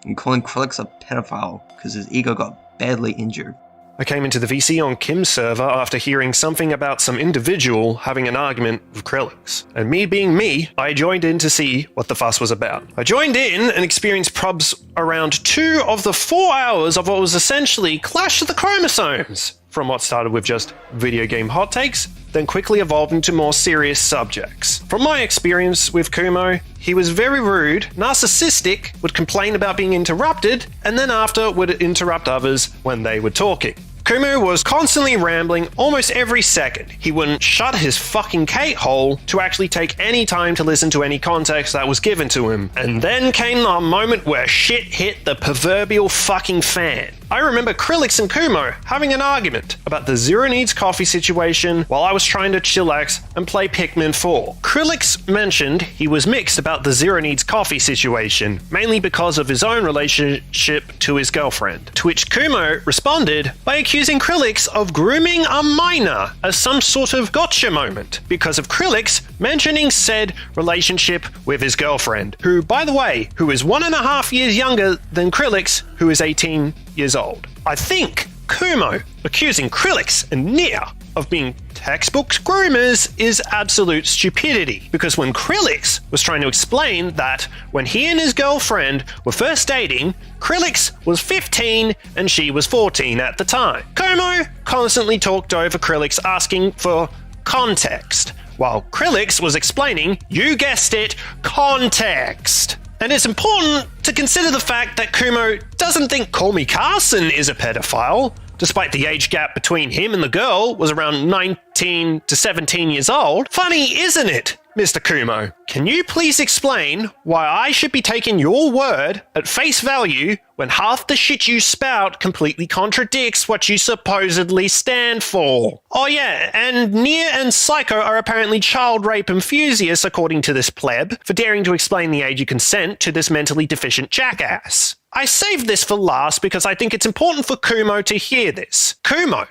and calling Krillix a pedophile because his ego got badly injured. I came into the VC on Kim's server after hearing something about some individual having an argument with Krillix. And me being me, I joined in to see what the fuss was about. I joined in and experienced probs around 2 of the 4 hours of what was essentially Clash of the Chromosomes. from what started with just video game hot takes, then quickly evolved into more serious subjects. From my experience with Kumo, he was very rude, narcissistic, would complain about being interrupted, and then after would interrupt others when they were talking. Kumo was constantly rambling almost every second. He wouldn't shut his fucking Kate hole to actually take any time to listen to any context that was given to him. And then came the moment where shit hit the proverbial fucking fan. I remember Krillix and Kumo having an argument about the Zero Needs Coffee situation while I was trying to chillax and play Pikmin 4. Krillix mentioned he was mixed about the Zero Needs Coffee situation, mainly because of his own relationship to his girlfriend, to which Kumo responded by accusing Krillix of grooming a minor as some sort of gotcha moment because of Krillix mentioning said relationship with his girlfriend, who, by the way, who is 1.5 years younger than Krillix, who is 18 years old. I think Kumo accusing Krillix and Nia of being textbook groomers is absolute stupidity, because when Krillix was trying to explain that when he and his girlfriend were first dating, Krillix was 15 and she was 14 at the time. Kumo constantly talked over Krillix asking for context, while Krillix was explaining, you guessed it, context. And it's important to consider the fact that Kumo doesn't think Call Me Carson is a pedophile, despite the age gap between him and the girl was around 19 to 17 years old. Funny, isn't it, Mr. Kumo? Can you please explain why I should be taking your word at face value when half the shit you spout completely contradicts what you supposedly stand for? Oh yeah, and Nia and Psycho are apparently child rape enthusiasts according to this pleb, for daring to explain the age of consent to this mentally deficient jackass. I saved this for last because I think it's important for Kumo to hear this. Kumo,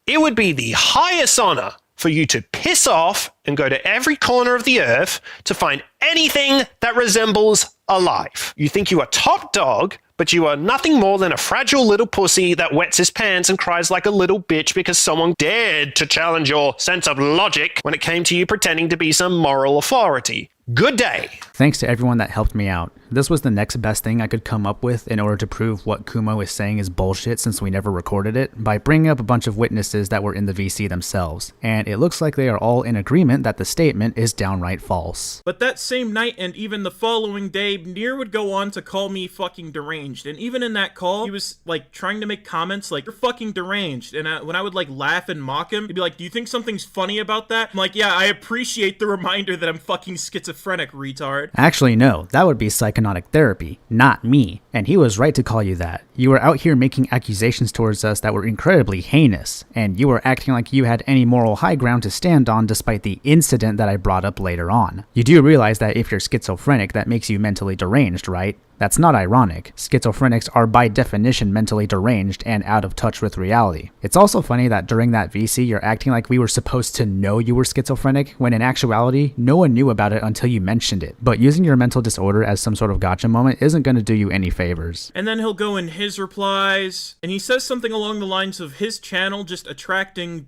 it would be the highest honor for you to piss off and go to every corner of the earth to find anything that resembles a life. You think you are top dog, but you are nothing more than a fragile little pussy that wets his pants and cries like a little bitch because someone dared to challenge your sense of logic when it came to you pretending to be some moral authority. Good day. Thanks to everyone that helped me out. This was the next best thing I could come up with in order to prove what Kumo is saying is bullshit since we never recorded it, by bringing up a bunch of witnesses that were in the VC themselves, and it looks like they are all in agreement that the statement is downright false. But that same night and even the following day, Nier would go on to call me fucking deranged, and even in that call, he was like trying to make comments like, you're fucking deranged, and when I would like laugh and mock him, he'd be like, do you think something's funny about that? I'm like, yeah, I appreciate the reminder that I'm fucking schizophrenic, retard. Actually, no, that would be psychotic therapy, not me. And he was right to call you that. You were out here making accusations towards us that were incredibly heinous, and you were acting like you had any moral high ground to stand on despite the incident that I brought up later on. You do realize that if you're schizophrenic, that makes you mentally deranged, right? That's not ironic. Schizophrenics are by definition mentally deranged and out of touch with reality. It's also funny that during that VC you're acting like we were supposed to know you were schizophrenic, when in actuality, no one knew about it until you mentioned it. But using your mental disorder as some sort of gotcha moment isn't going to do you any favors. And then he'll go in his replies, and he says something along the lines of his channel just attracting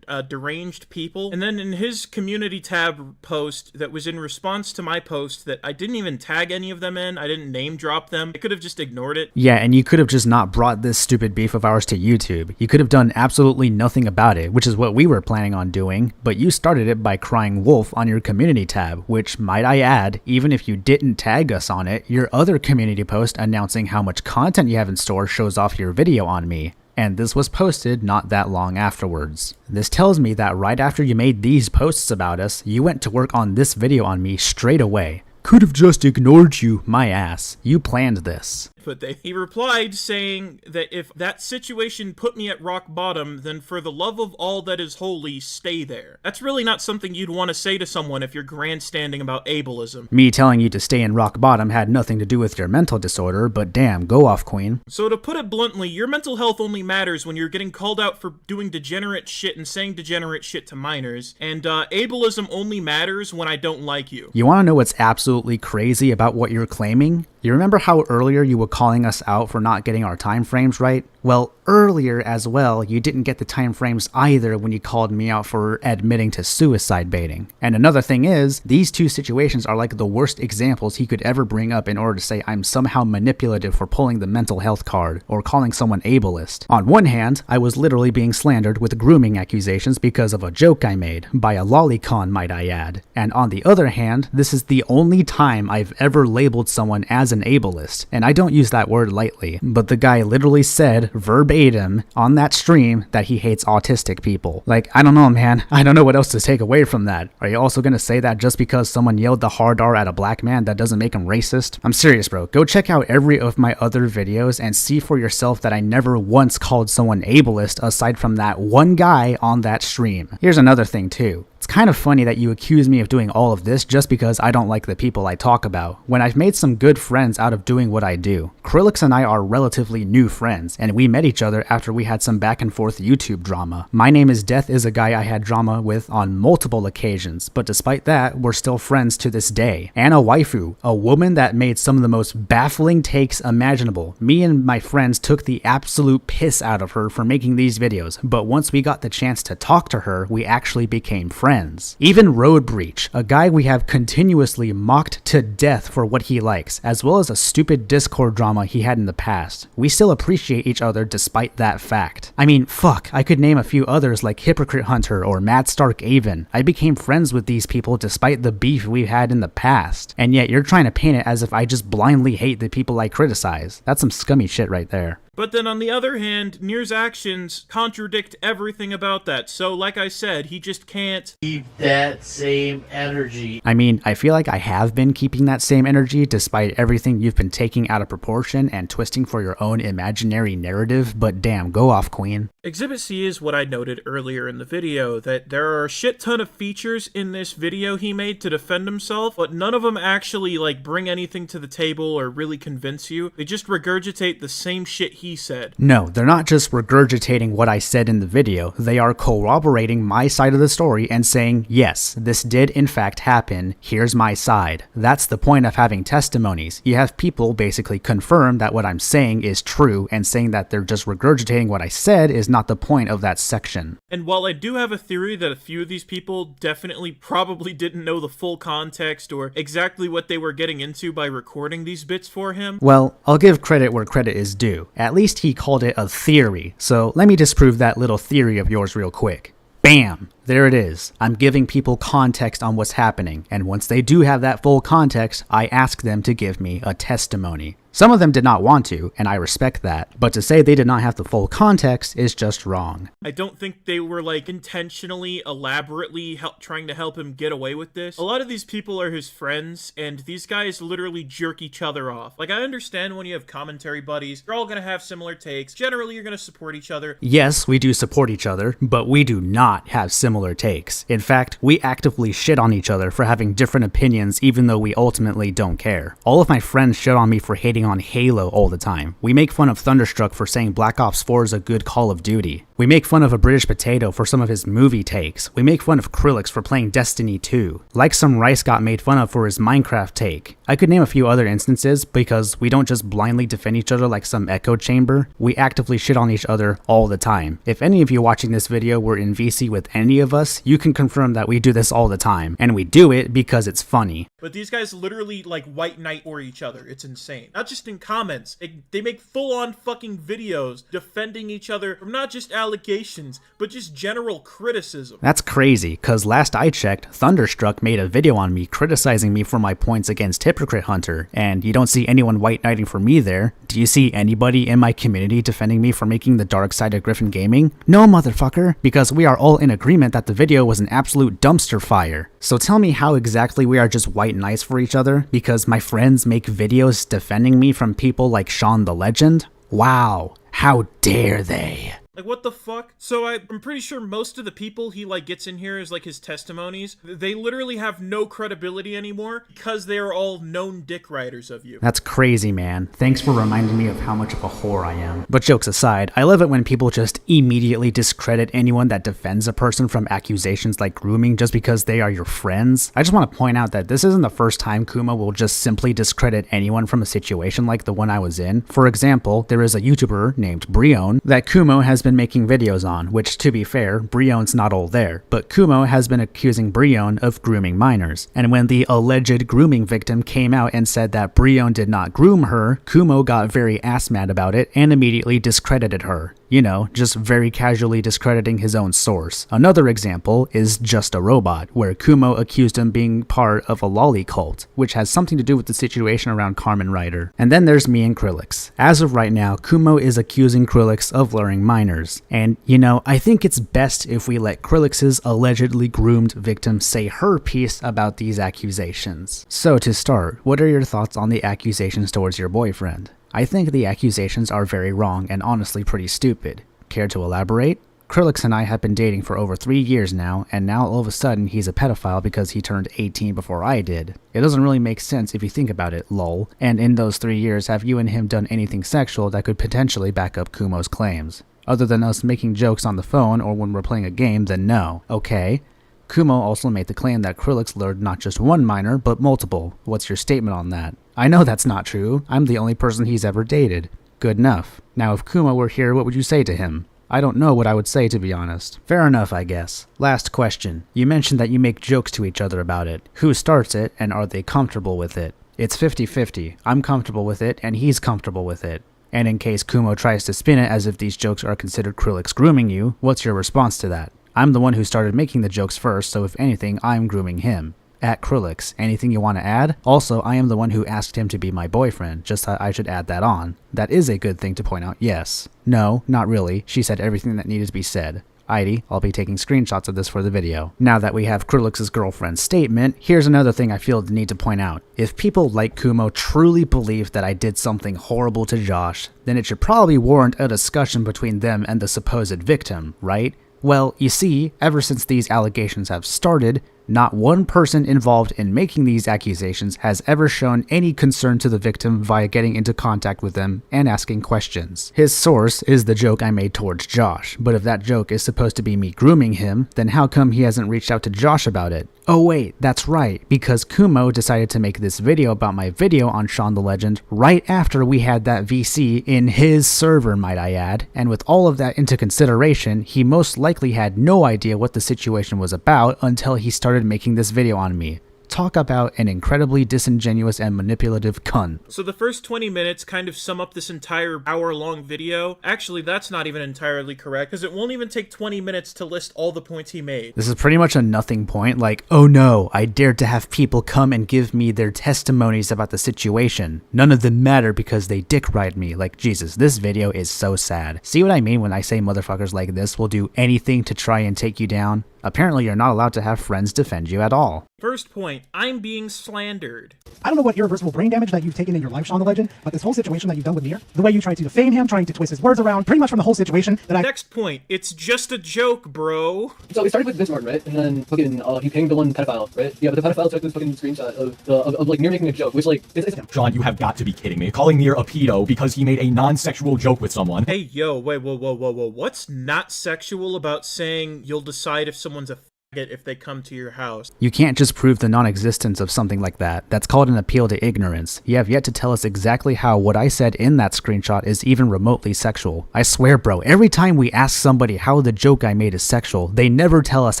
deranged people. And then in his community tab post that was in response to my post that I didn't even tag any of them in, I didn't name drop them. I could have just ignored it. Yeah, and you could have just not brought this stupid beef of ours to YouTube. You could have done absolutely nothing about it, which is what we were planning on doing, but you started it by crying wolf on your community tab, which, might I add, even if you didn't tag us on it, your other community post announcing how much content you have in store shows off your video on me. And this was posted not that long afterwards. This tells me that right after you made these posts about us, you went to work on this video on me straight away. Could have just ignored you, my ass. You planned this. But he replied saying that if that situation put me at rock bottom, then for the love of all that is holy, stay there. That's really not something you'd want to say to someone if you're grandstanding about ableism. Me telling you to stay in rock bottom had nothing to do with your mental disorder, but damn, go off, queen. So to put it bluntly, your mental health only matters when you're getting called out for doing degenerate shit and saying degenerate shit to minors, and ableism only matters when I don't like you. You want to know what's absolutely crazy about what you're claiming? You remember how earlier you would calling us out for not getting our time frames right? Well, earlier as well, you didn't get the time frames either when you called me out for admitting to suicide baiting. And another thing is, these two situations are like the worst examples he could ever bring up in order to say I'm somehow manipulative for pulling the mental health card or calling someone ableist. On one hand, I was literally being slandered with grooming accusations because of a joke I made, by a lolicon might I add. And on the other hand, this is the only time I've ever labeled someone as an ableist, and I don't use that word lightly, but the guy literally said verbatim on that stream that he hates autistic people. Like, I don't know, man. I don't know what else to take away from that. Are you also gonna say that just because someone yelled the hard R at a black man, that doesn't make him racist? I'm serious, bro. Go check out every of my other videos and see for yourself that I never once called someone ableist aside from that one guy on that stream. Here's another thing too. It's kind of funny that you accuse me of doing all of this just because I don't like the people I talk about, when I've made some good friends out of doing what I do. Krillix and I are relatively new friends, and we met each other after we had some back and forth YouTube drama. My Name is Death is a guy I had drama with on multiple occasions, but despite that, we're still friends to this day. Anna Waifu, a woman that made some of the most baffling takes imaginable. Me and my friends took the absolute piss out of her for making these videos, but once we got the chance to talk to her, we actually became friends. Even Road Breach, a guy we have continuously mocked to death for what he likes, as well as a stupid Discord drama he had in the past. We still appreciate each other despite that fact. I mean, fuck, I could name a few others like Hypocrite Hunter or Mad Stark Avon. I became friends with these people despite the beef we've had in the past, and yet you're trying to paint it as if I just blindly hate the people I criticize. That's some scummy shit right there. But then on the other hand, Nier's actions contradict everything about that. So like I said, he just can't keep that same energy. I mean, I feel like I have been keeping that same energy despite everything you've been taking out of proportion and twisting for your own imaginary narrative, but damn, go off, queen. Exhibit C is what I noted earlier in the video, that there are a shit ton of features in this video he made to defend himself, but none of them actually like bring anything to the table or really convince you. They just regurgitate the same shit he said. No, they're not just regurgitating what I said in the video, they are corroborating my side of the story and saying, yes, this did in fact happen, here's my side. That's the point of having testimonies. You have people basically confirm that what I'm saying is true, and saying that they're just regurgitating what I said is not the point of that section. And while I do have a theory that a few of these people definitely probably didn't know the full context or exactly what they were getting into by recording these bits for him, well, I'll give credit where credit is due. At least he called it a theory, so let me disprove that little theory of yours real quick. Bam! There it is. I'm giving people context on what's happening, and once they do have that full context, I ask them to give me a testimony. Some of them did not want to, and I respect that, but to say they did not have the full context is just wrong. I don't think they were like intentionally, elaborately trying to help him get away with this. A lot of these people are his friends, and these guys literally jerk each other off. Like, I understand when you have commentary buddies, you're all gonna have similar takes. Generally, you're gonna support each other. Yes, we do support each other, but we do not have similar takes. In fact, we actively shit on each other for having different opinions even though we ultimately don't care. All of my friends shit on me for hating on Halo all the time. We make fun of Thunderstruck for saying Black Ops 4 is a good Call of Duty. We make fun of a British Potato for some of his movie takes. We make fun of Krillix for playing Destiny 2. Like some Rice got made fun of for his Minecraft take. I could name a few other instances because we don't just blindly defend each other like some echo chamber. We actively shit on each other all the time. If any of you watching this video were in VC with any of us, you can confirm that we do this all the time. And we do it because it's funny. But these guys literally like white knight for each other. It's insane. Not just in comments. They make full-on fucking videos defending each other from not just allegations, but just general criticism. That's crazy, cause last I checked, Thunderstruck made a video on me criticizing me for my points against Hypocrite Hunter, and you don't see anyone white knighting for me there. Do you see anybody in my community defending me for making the Dark Side of Griffin Gaming? No, motherfucker, because we are all in agreement that the video was an absolute dumpster fire. So tell me how exactly we are just white knights for each other because my friends make videos defending me from people like Sean the Legend? Wow, how dare they? Like, what the fuck? So I'm pretty sure most of the people he, like, gets in here as, like, his testimonies, they literally have no credibility anymore because they are all known dick riders of you. That's crazy, man. Thanks for reminding me of how much of a whore I am. But jokes aside, I love it when people just immediately discredit anyone that defends a person from accusations like grooming just because they are your friends. I just want to point out that this isn't the first time Kumo will just simply discredit anyone from a situation like the one I was in. For example, there is a YouTuber named Brion that Kumo has been making videos on, which, to be fair, Brion's not all there, but Kumo has been accusing Brion of grooming minors. And when the alleged grooming victim came out and said that Brion did not groom her, Kumo got very ass mad about it and immediately discredited her. You know, just very casually discrediting his own source. Another example is Just a Robot, where Kumo accused him being part of a lolly cult, which has something to do with the situation around Carmen Ryder. And then there's me and Krillix. As of right now, Kumo is accusing Krillix of luring minors. And, you know, I think it's best if we let Krillix's allegedly groomed victim say her piece about these accusations. So to start, what are your thoughts on the accusations towards your boyfriend? I think the accusations are very wrong and honestly pretty stupid. Care to elaborate? Krillix and I have been dating for over 3 years now, and now all of a sudden he's a pedophile because he turned 18 before I did. It doesn't really make sense if you think about it, lol. And in those 3 years, have you and him done anything sexual that could potentially back up Kumo's claims? Other than us making jokes on the phone or when we're playing a game, then no. Okay. Kumo also made the claim that Krillix lured not just one minor, but multiple. What's your statement on that? I know that's not true. I'm the only person he's ever dated. Good enough. Now if Kumo were here, what would you say to him? I don't know what I would say, to be honest. Fair enough, I guess. Last question. You mentioned that you make jokes to each other about it. Who starts it, and are they comfortable with it? It's 50-50. I'm comfortable with it, and he's comfortable with it. And in case Kumo tries to spin it as if these jokes are considered Krillix grooming you, what's your response to that? I'm the one who started making the jokes first, so if anything, I'm grooming him. At Krillix, anything you want to add? Also, I am the one who asked him to be my boyfriend, just thought I should add that on. That is a good thing to point out, yes. No, not really. She said everything that needed to be said. Alrighty, I'll be taking screenshots of this for the video. Now that we have Krillix's girlfriend's statement, here's another thing I feel the need to point out. If people like Kumo truly believe that I did something horrible to Josh, then it should probably warrant a discussion between them and the supposed victim, right? Well, you see, ever since these allegations have started, not one person involved in making these accusations has ever shown any concern to the victim via getting into contact with them and asking questions. His source is the joke I made towards Josh, but if that joke is supposed to be me grooming him, then how come he hasn't reached out to Josh about it? Oh wait, that's right, because Kumo decided to make this video about my video on Shaun the Legend right after we had that VC in his server, might I add, and with all of that into consideration, he most likely had no idea what the situation was about until he started making this video on me. Talk about an incredibly disingenuous and manipulative cunt. So the first 20 minutes kind of sum up this entire hour-long video. Actually, that's not even entirely correct, because it won't even take 20 minutes to list all the points he made. This is pretty much a nothing point, like, oh no, I dared to have people come and give me their testimonies about the situation. None of them matter because they dick ride me. Like, Jesus, this video is so sad. See what I mean when I say motherfuckers like this will do anything to try and take you down? Apparently you're not allowed to have friends defend you at all. First point, I'm being slandered. I don't know what irreversible brain damage that you've taken in your life, Shaun the Legend, but this whole situation that you've done with Mir, the way you tried to defame him, trying to twist his words around, pretty much from the whole situation that Next point, it's just a joke, bro. So it started with this Martin, right? And then fucking he pinged the one pedophile, right? Yeah, but the pedophile took this fucking screenshot of like Mir making a joke, which like it's Sean, you have got to be kidding me. Calling Mir a pedo because he made a non-sexual joke with someone. Hey, yo, wait, whoa. What's not sexual about saying you'll decide if someone's a if they come to your house? You can't just prove the non-existence of something like that. That's called an appeal to ignorance. You have yet to tell us exactly how what I said in that screenshot is even remotely sexual. I swear, bro, every time we ask somebody how the joke I made is sexual, they never tell us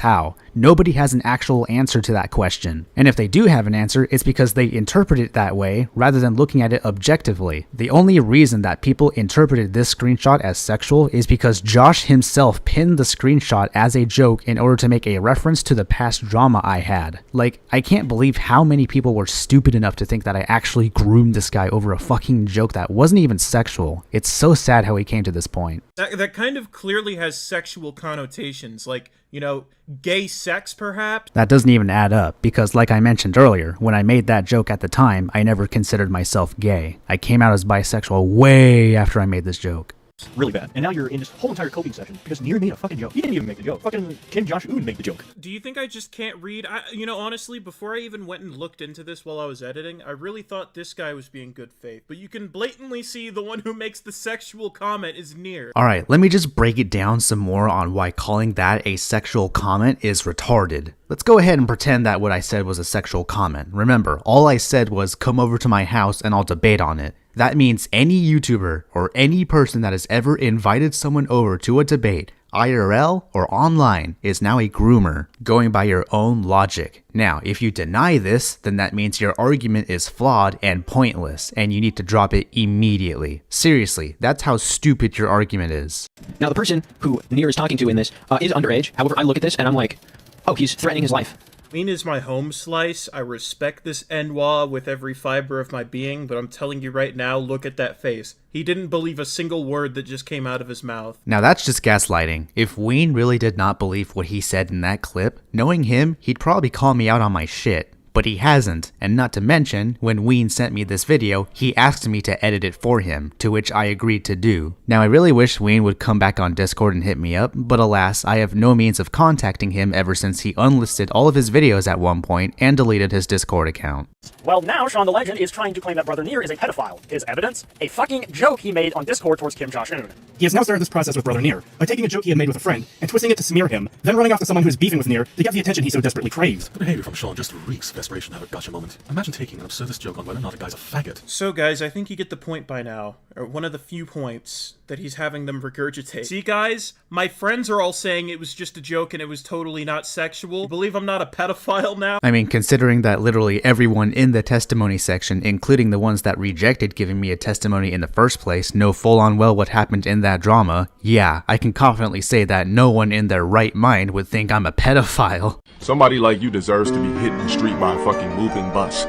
how. Nobody has an actual answer to that question. And if they do have an answer, it's because they interpret it that way rather than looking at it objectively. The only reason that people interpreted this screenshot as sexual is because Josh himself pinned the screenshot as a joke in order to make a reference to the past drama I had. Like, I can't believe how many people were stupid enough to think that I actually groomed this guy over a fucking joke that wasn't even sexual. It's so sad how he came to this point. That kind of clearly has sexual connotations, like, you know, gay sex perhaps? That doesn't even add up, because like I mentioned earlier, when I made that joke at the time, I never considered myself gay. I came out as bisexual way after I made this joke. Really bad. And now you're in this whole entire coping session because Nier made a fucking joke. He didn't even make the joke. Fucking Kim Josh-un made the joke. Do you think I just can't read? Honestly, before I even went and looked into this while I was editing, I really thought this guy was being good faith. But you can blatantly see the one who makes the sexual comment is Nier. Alright, let me just break it down some more on why calling that a sexual comment is retarded. Let's go ahead and pretend that what I said was a sexual comment. Remember, all I said was come over to my house and I'll debate on it. That means any YouTuber or any person that has ever invited someone over to a debate, IRL or online, is now a groomer, going by your own logic. Now, if you deny this, then that means your argument is flawed and pointless, and you need to drop it immediately. Seriously, that's how stupid your argument is. Now, the person who Nier is talking to in this is underage. However, I look at this and I'm like, oh, he's threatening his life. Queen is my home slice. I respect this Enwa with every fiber of my being, but I'm telling you right now, look at that face. He didn't believe a single word that just came out of his mouth. Now that's just gaslighting. If Wayne really did not believe what he said in that clip, knowing him, he'd probably call me out on my shit. But he hasn't, and not to mention, when Ween sent me this video, he asked me to edit it for him, to which I agreed to do. Now I really wish Ween would come back on Discord and hit me up, but alas, I have no means of contacting him ever since he unlisted all of his videos at one point and deleted his Discord account. Well, now Sean the Legend is trying to claim that Brother Nier is a pedophile. His evidence? A fucking joke he made on Discord towards Kim Josh-un. He has now started this process with Brother Nier by taking a joke he had made with a friend and twisting it to smear him, then running off to someone who is beefing with Nier to get the attention he so desperately craves. The behavior from Sean just reeks of desperation to have a gotcha moment. Imagine taking an absurdist joke on whether or not a guy's a faggot. So guys, I think you get the point by now, or one of the few points that he's having them regurgitate. See guys, my friends are all saying it was just a joke and it was totally not sexual. You believe I'm not a pedophile now? I mean, considering that literally everyone in the testimony section, including the ones that rejected giving me a testimony in the first place, know full on well what happened in that drama, yeah, I can confidently say that no one in their right mind would think I'm a pedophile. Somebody like you deserves to be hit in the street by a fucking moving bus.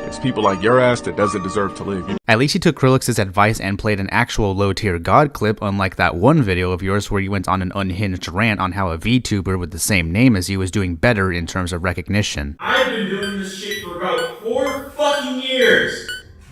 It's people like your ass that doesn't deserve to live. At least he took Krillix's advice and played an actual low-tier god clip, unlike that one video of yours where you went on an unhinged rant on how a VTuber with the same name as you was doing better in terms of recognition. I've been doing this shit for about 4 fucking years.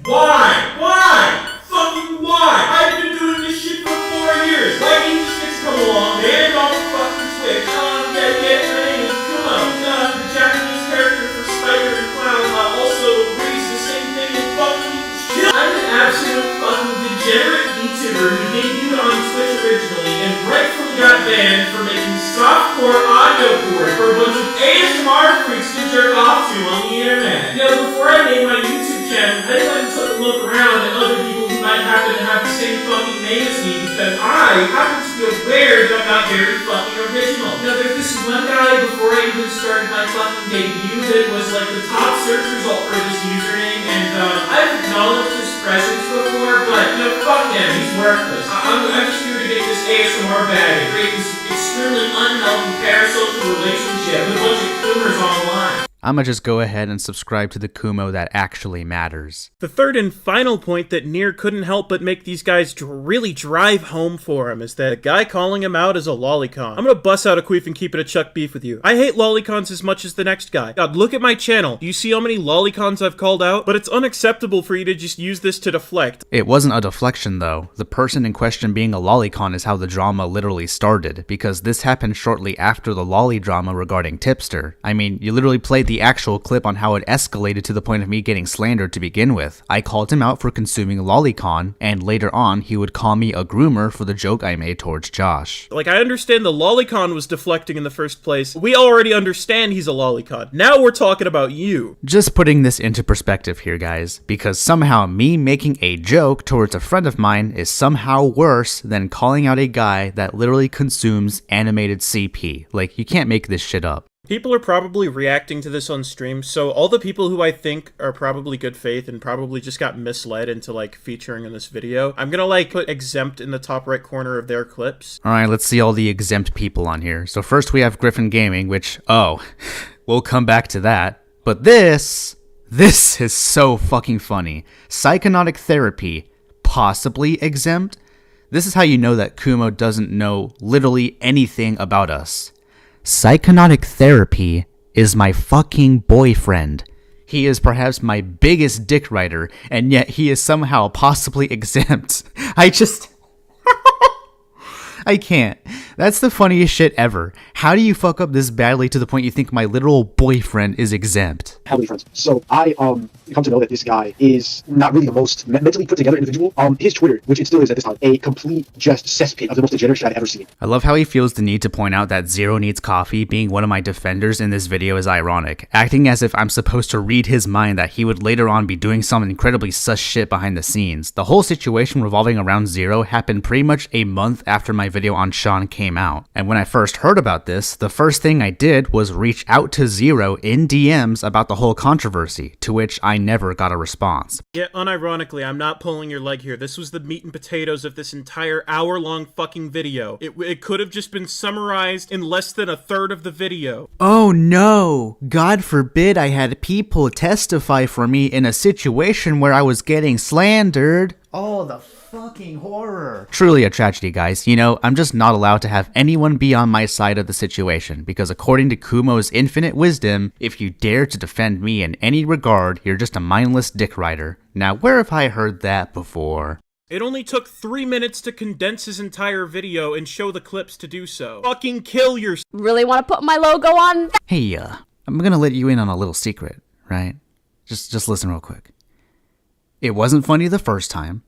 Why? Why? Fucking why? I've been doing this shit for 4 years. Why can't you just come along, man? Off the fucking Twitch. My name is Kumo. The Japanese character for Spider and Clown also agrees the same thing and fucking shit. I'm an absolute fucking degenerate VTuber who debuted on Twitch originally and rightfully got banned for making softcore audio porn for a bunch of ASMR freaks to jerk off to on the internet. Before I made my YouTube channel, I went and took a look around at other people who might happen to have the same fucking name as me because I happen to be aware that I'm not very fucking original. There's this one guy before I even started my fucking debut that was like the top search result for this username, and I've acknowledged his presence before, but fuck him, he's worthless. I'm just here to get this ASMR bag and create this extremely unhealthy parasocial relationship with a bunch of coomers online. I'ma just go ahead and subscribe to the Kumo that actually matters. The third and final point that Nier couldn't help but make these guys really drive home for him is that the guy calling him out is a lolicon. I'm gonna bust out a queef and keep it a Chuck beef with you. I hate lolicons as much as the next guy. God, look at my channel. Do you see how many lolicons I've called out? But it's unacceptable for you to just use this to deflect. It wasn't a deflection though. The person in question being a lolicon is how the drama literally started, because this happened shortly after the lolly drama regarding Tipster. I mean, you literally played the actual clip on how it escalated to the point of me getting slandered to begin with. I called him out for consuming lolicon, and later on he would call me a groomer for the joke I made towards Josh. Like, I understand the lolicon was deflecting in the first place. We already understand he's a lolicon. Now we're talking about you. Just putting this into perspective here, guys, because somehow me making a joke towards a friend of mine is somehow worse than calling out a guy that literally consumes animated CP. Like, you can't make this shit up. People are probably reacting to this on stream, so all the people who I think are probably good faith and probably just got misled into, like, featuring in this video, I'm gonna, like, put exempt in the top right corner of their clips. Alright, let's see all the exempt people on here. So first we have Griffin Gaming, which, we'll come back to that. But this is so fucking funny. Psychonautic therapy, possibly exempt? This is how you know that Kumo doesn't know literally anything about us. Psychonautic therapy is my fucking boyfriend. He is perhaps my biggest dick writer, and yet he is somehow possibly exempt. I just... I can't. That's the funniest shit ever. How do you fuck up this badly to the point you think my literal boyfriend is exempt? How many friends? So I come to know that this guy is not really the most mentally put together individual. His Twitter, which it still is at this time, a complete just cesspit of the most degenerate shit I've ever seen. I love how he feels the need to point out that Zero Needs Coffee being one of my defenders in this video is ironic, acting as if I'm supposed to read his mind that he would later on be doing some incredibly sus shit behind the scenes. The whole situation revolving around Zero happened pretty much a month after my video on Sean came out, and when I first heard about this, the first thing I did was reach out to Zero in DMs about the whole controversy, to which I never got a response. Yeah, unironically, I'm not pulling your leg here. This was the meat and potatoes of this entire hour-long fucking video. It could have just been summarized in less than a third of the video. Oh no! God forbid I had people testify for me in a situation where I was getting slandered. Oh, the fucking horror. Truly a tragedy, guys. You know, I'm just not allowed to have anyone be on my side of the situation, because according to Kumo's infinite wisdom, if you dare to defend me in any regard, you're just a mindless dick rider. Now, where have I heard that before? It only took 3 minutes to condense his entire video and show the clips to do so. Fucking kill yourself. Really want to put my logo on? Hey, I'm gonna let you in on a little secret, right? Just listen real quick. It wasn't funny the first time.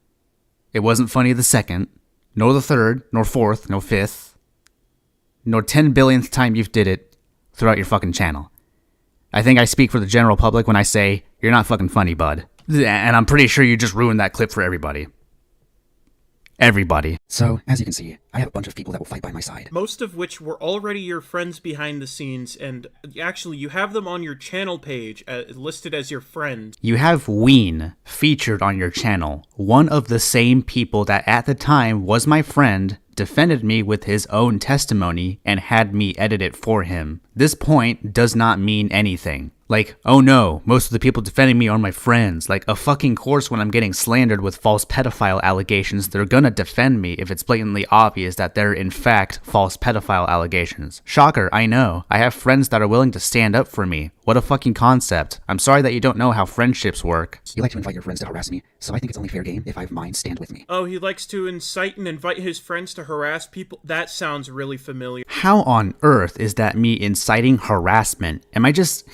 It wasn't funny the second, nor the third, nor fourth, nor fifth, nor 10 billionth time you've did it throughout your fucking channel. I think I speak for the general public when I say, you're not fucking funny, bud. And I'm pretty sure you just ruined that clip for everybody. Everybody. So, as you can see, I have a bunch of people that will fight by my side. Most of which were already your friends behind the scenes, and actually you have them on your channel page listed as your friend. You have Ween featured on your channel, one of the same people that at the time was my friend, defended me with his own testimony, and had me edit it for him. This point does not mean anything. Like, oh no, most of the people defending me are my friends. Like, of fucking course when I'm getting slandered with false pedophile allegations, they're gonna defend me if it's blatantly obvious that they're in fact false pedophile allegations. Shocker, I know. I have friends that are willing to stand up for me. What a fucking concept. I'm sorry that you don't know how friendships work. You like to invite your friends to harass me, so I think it's only fair game if I have mine stand with me. Oh, he likes to incite and invite his friends to harass people? That sounds really familiar. How on earth is that me inciting harassment? Am I just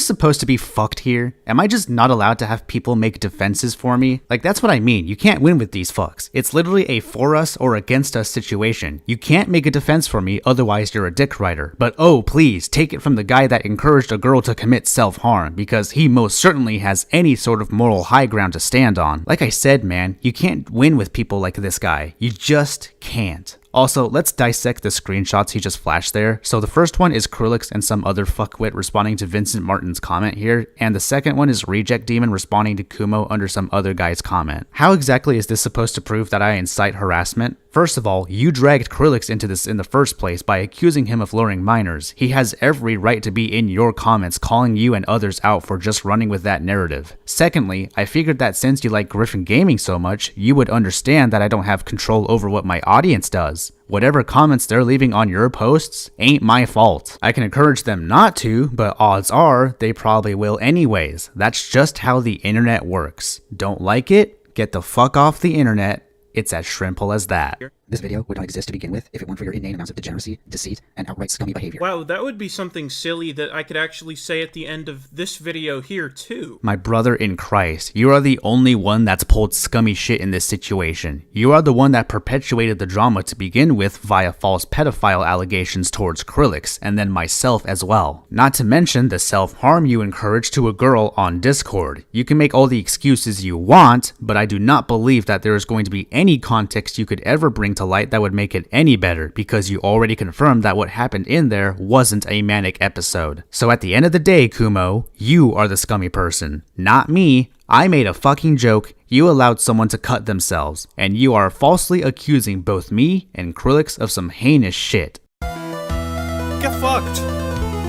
supposed to be fucked here? Am I just not allowed to have people make defenses for me? Like, that's what I mean. You can't win with these fucks. It's literally a for us or against us situation. You can't make a defense for me, otherwise you're a dick rider. But oh, please, take it from the guy that encouraged a girl to commit self-harm, because he most certainly has any sort of moral high ground to stand on. Like I said, man, you can't win with people like this guy. You just can't. Also, let's dissect the screenshots he just flashed there. So the first one is Krillix and some other fuckwit responding to Vincent Martin's comment here, and the second one is Reject Demon responding to Kumo under some other guy's comment. How exactly is this supposed to prove that I incite harassment? First of all, you dragged Krillix into this in the first place by accusing him of luring minors. He has every right to be in your comments calling you and others out for just running with that narrative. Secondly, I figured that since you like Griffin Gaming so much, you would understand that I don't have control over what my audience does. Whatever comments they're leaving on your posts ain't my fault. I can encourage them not to, but odds are they probably will anyways. That's just how the internet works. Don't like it? Get the fuck off the internet. It's as simple as that. This video would not exist to begin with if it weren't for your inane amounts of degeneracy, deceit, and outright scummy behavior. Wow, that would be something silly that I could actually say at the end of this video here, too. My brother in Christ, you are the only one that's pulled scummy shit in this situation. You are the one that perpetuated the drama to begin with via false pedophile allegations towards Krillix, and then myself as well. Not to mention the self-harm you encouraged to a girl on Discord. You can make all the excuses you want, but I do not believe that there is going to be any context you could ever bring to light that would make it any better, because you already confirmed that what happened in there wasn't a manic episode. So at the end of the day, Kumo, you are the scummy person, not me. I made a fucking joke, you allowed someone to cut themselves, and you are falsely accusing both me and Krillix of some heinous shit. Get fucked.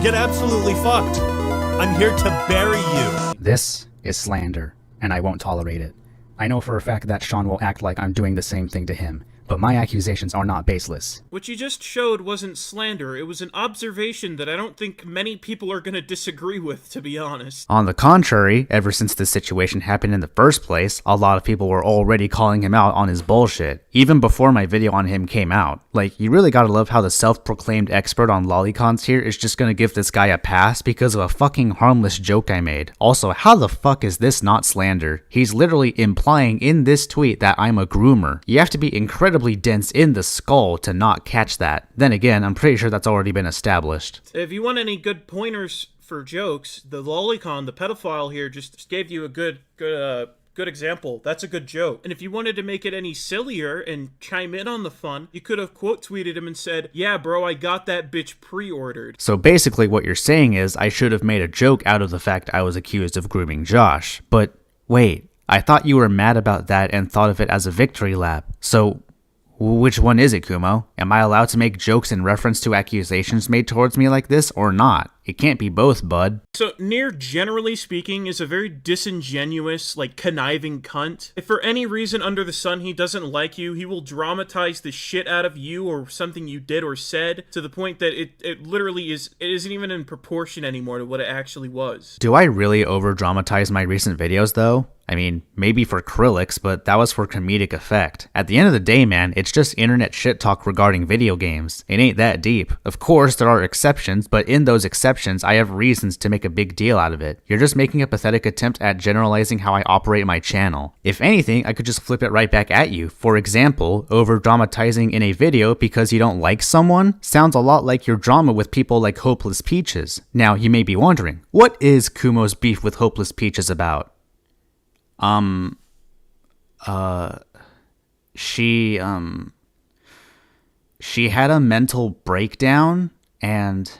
Get absolutely fucked. I'm here to bury you. This is slander, and I won't tolerate it. I know for a fact that Sean will act like I'm doing the same thing to him. but my accusations are not baseless. What you just showed wasn't slander, it was an observation that I don't think many people are gonna disagree with, to be honest. On the contrary, ever since this situation happened in the first place, a lot of people were already calling him out on his bullshit, even before my video on him came out. Like, you really gotta love how the self-proclaimed expert on lolicons here is just gonna give this guy a pass because of a fucking harmless joke I made. Also, how the fuck is this not slander? He's literally implying in this tweet that I'm a groomer. You have to be incredibly dense in the skull to not catch that. Then again, I'm pretty sure that's already been established. If you want any good pointers for jokes, the lolicon, the pedophile here, just gave you a good example. That's a good joke. And if you wanted to make it any sillier and chime in on the fun, you could have quote tweeted him and said, "Yeah, bro, I got that bitch pre-ordered." So basically what you're saying is I should have made a joke out of the fact I was accused of grooming Josh. But wait, I thought you were mad about that and thought of it as a victory lap. So which one is it, Kumo? Am I allowed to make jokes in reference to accusations made towards me like this or not? It can't be both, bud. So, Nier, generally speaking, is a very disingenuous, like, conniving cunt. If for any reason under the sun he doesn't like you, he will dramatize the shit out of you or something you did or said to the point that it literally is, it isn't even in proportion anymore to what it actually was. Do I really over-dramatize my recent videos, though? I mean, maybe for Krillix, but that was for comedic effect. At the end of the day, man, it's just internet shit talk regarding video games. It ain't that deep. Of course, there are exceptions, but in those exceptions, I have reasons to make a big deal out of it. You're just making a pathetic attempt at generalizing how I operate my channel. If anything, I could just flip it right back at you. For example, over-dramatizing in a video because you don't like someone sounds a lot like your drama with people like Hopeless Peaches. Now, you may be wondering, what is Kumo's beef with Hopeless Peaches about? She had a mental breakdown and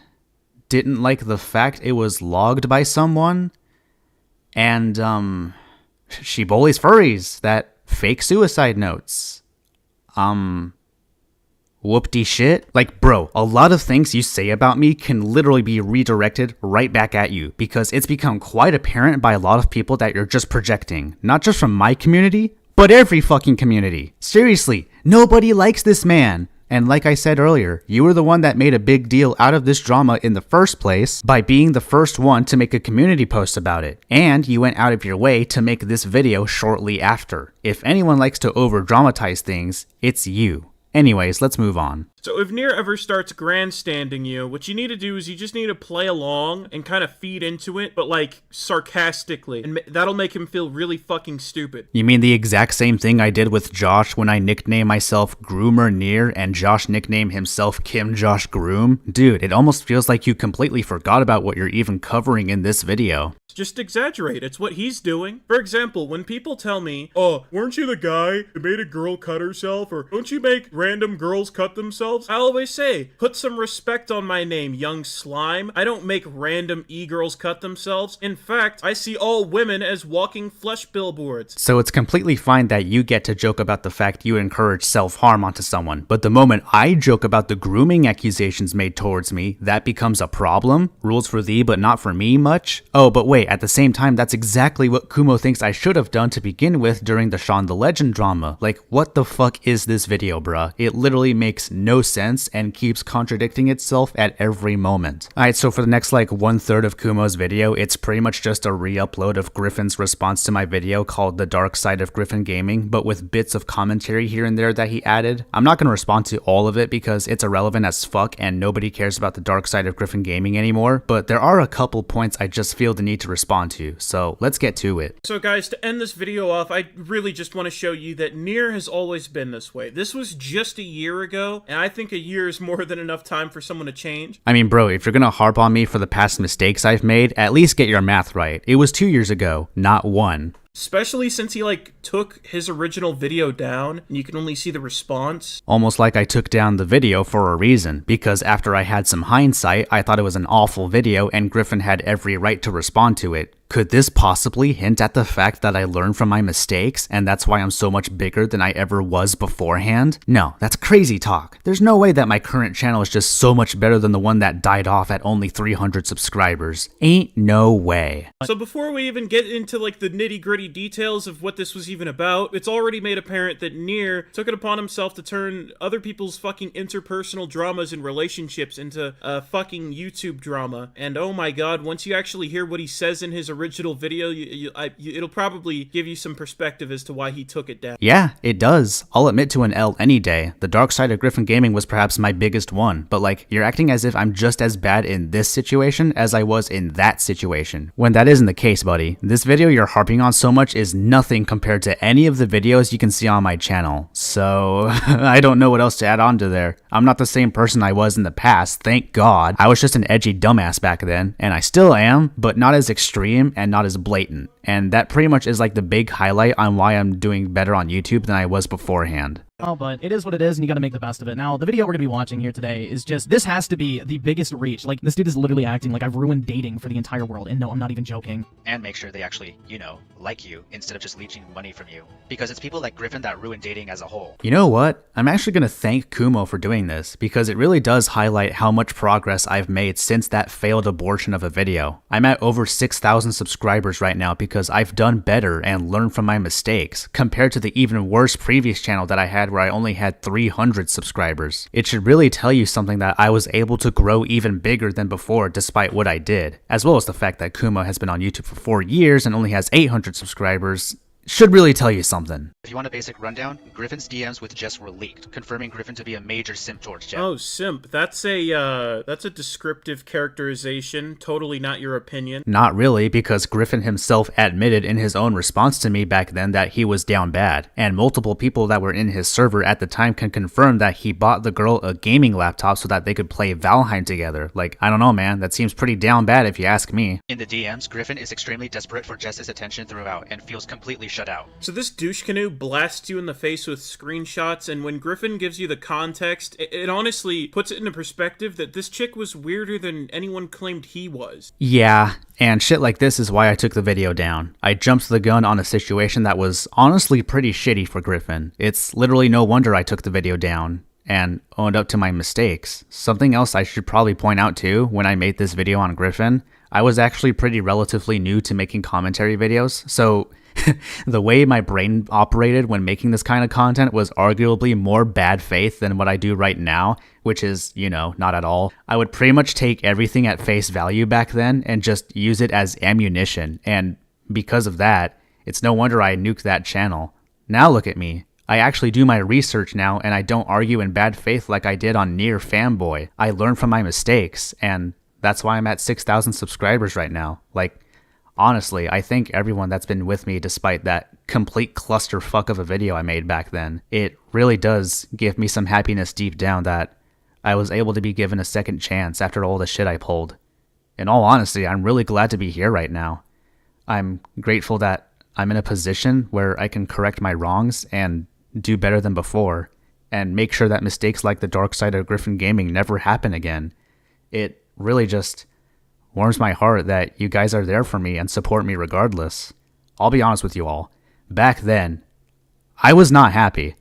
didn't like the fact it was logged by someone, and she bullies furries that fake suicide notes. Whoop-de shit. Like, bro, a lot of things you say about me can literally be redirected right back at you because it's become quite apparent by a lot of people that you're just projecting. Not just from my community, but every fucking community. Seriously, nobody likes this man. And like I said earlier, you were the one that made a big deal out of this drama in the first place by being the first one to make a community post about it. And you went out of your way to make this video shortly after. If anyone likes to over-dramatize things, it's you. Anyways, let's move on. So if Nier ever starts grandstanding you, what you need to do is you just need to play along and kind of feed into it, but like sarcastically, and that'll make him feel really fucking stupid. You mean the exact same thing I did with Josh when I nicknamed myself Groomer Nier and Josh nicknamed himself Kim Josh Groom? Dude, it almost feels like you completely forgot about what you're even covering in this video. Just exaggerate. It's what he's doing. For example, when people tell me, "Oh, weren't you the guy who made a girl cut herself?" or "Don't you make random girls cut themselves?" I always say, put some respect on my name, young slime. I don't make random e-girls cut themselves. In fact, I see all women as walking flesh billboards. So it's completely fine that you get to joke about the fact you encourage self-harm onto someone, but the moment I joke about the grooming accusations made towards me, that becomes a problem? Rules for thee, but not for me much? Oh, but wait, at the same time, that's exactly what Kumo thinks I should have done to begin with during the Shaun the Legend drama. Like, what the fuck is this video, bruh? It literally makes no sense and keeps contradicting itself at every moment. Alright, so for the next like 1/3 of Kumo's video, it's pretty much just a re-upload of Griffin's response to my video called The Dark Side of Griffin Gaming, but with bits of commentary here and there that he added. I'm not going to respond to all of it because it's irrelevant as fuck and nobody cares about the Dark Side of Griffin Gaming anymore, but there are a couple points I just feel the need to respond to, so let's get to it. So guys, to end this video off, I really just want to show you that Nier has always been this way. This was just a year ago, and I think a year is more than enough time for someone to change. I mean, bro, if you're gonna harp on me for the past mistakes I've made, at least get your math right. It was 2 years ago, not 1. Especially since he like took his original video down and you can only see the response. Almost like I took down the video for a reason, because after I had some hindsight, I thought it was an awful video and Griffin had every right to respond to it. Could this possibly hint at the fact that I learned from my mistakes and that's why I'm so much bigger than I ever was beforehand? No, that's crazy talk. There's no way that my current channel is just so much better than the one that died off at only 300 subscribers. Ain't no way. So before we even get into like the nitty-gritty details of what this was even about, it's already made apparent that Nier took it upon himself to turn other people's fucking interpersonal dramas and relationships into a fucking YouTube drama. And oh my god, once you actually hear what he says in his original video, it'll probably give you some perspective as to why he took it down. Yeah, it does. I'll admit to an L any day. The Dark Side of Griffin Gaming was perhaps my biggest one, but like, you're acting as if I'm just as bad in this situation as I was in that situation, when that isn't the case, buddy. This video you're harping on so much is nothing compared to any of the videos you can see on my channel, so I don't know what else to add on to there. I'm not the same person I was in the past, thank God. I was just an edgy dumbass back then, and I still am, but not as extreme and not as blatant. And that pretty much is like the big highlight on why I'm doing better on YouTube than I was beforehand. Oh, but it is what it is, and you gotta make the best of it. Now, the video we're gonna be watching here today is just, this has to be the biggest reach. Like, this dude is literally acting like I've ruined dating for the entire world, and no, I'm not even joking. And make sure they actually, you know, like you, instead of just leeching money from you. Because it's people like Griffin that ruin dating as a whole. You know what? I'm actually gonna thank Kumo for doing this, because it really does highlight how much progress I've made since that failed abortion of a video. I'm at over 6,000 subscribers right now because I've done better and learned from my mistakes, compared to the even worse previous channel that I had where I only had 300 subscribers. It should really tell you something that I was able to grow even bigger than before despite what I did, as well as the fact that Kumo has been on YouTube for 4 years and only has 800 subscribers. Should really tell you something. If you want a basic rundown, Griffin's DMs with Jess were leaked, confirming Griffin to be a major simp towards Jess. Oh, simp. That's a descriptive characterization, totally not your opinion. Not really, because Griffin himself admitted in his own response to me back then that he was down bad, and multiple people that were in his server at the time can confirm that he bought the girl a gaming laptop so that they could play Valheim together. Like, I don't know, man, that seems pretty down bad if you ask me. In the DMs, Griffin is extremely desperate for Jess's attention throughout and feels completely shut out. So this douche canoe blasts you in the face with screenshots, and when Griffin gives you the context, it honestly puts it into perspective that this chick was weirder than anyone claimed he was. Yeah, and shit like this is why I took the video down. I jumped the gun on a situation that was honestly pretty shitty for Griffin. It's literally no wonder I took the video down and owned up to my mistakes. Something else I should probably point out too, when I made this video on Griffin, I was actually pretty relatively new to making commentary videos, so the way my brain operated when making this kind of content was arguably more bad faith than what I do right now, which is, you know, not at all. I would pretty much take everything at face value back then and just use it as ammunition, and because of that, it's no wonder I nuked that channel. Now look at me. I actually do my research now, and I don't argue in bad faith like I did on Nier Fanboy. I learn from my mistakes, and that's why I'm at 6,000 subscribers right now. Like, honestly, I thank everyone that's been with me despite that complete clusterfuck of a video I made back then. It really does give me some happiness deep down that I was able to be given a second chance after all the shit I pulled. In all honesty, I'm really glad to be here right now. I'm grateful that I'm in a position where I can correct my wrongs and do better than before, and make sure that mistakes like the Dark Side of Griffin Gaming never happen again. It really just warms my heart that you guys are there for me and support me regardless. I'll be honest with you all. Back then, I was not happy.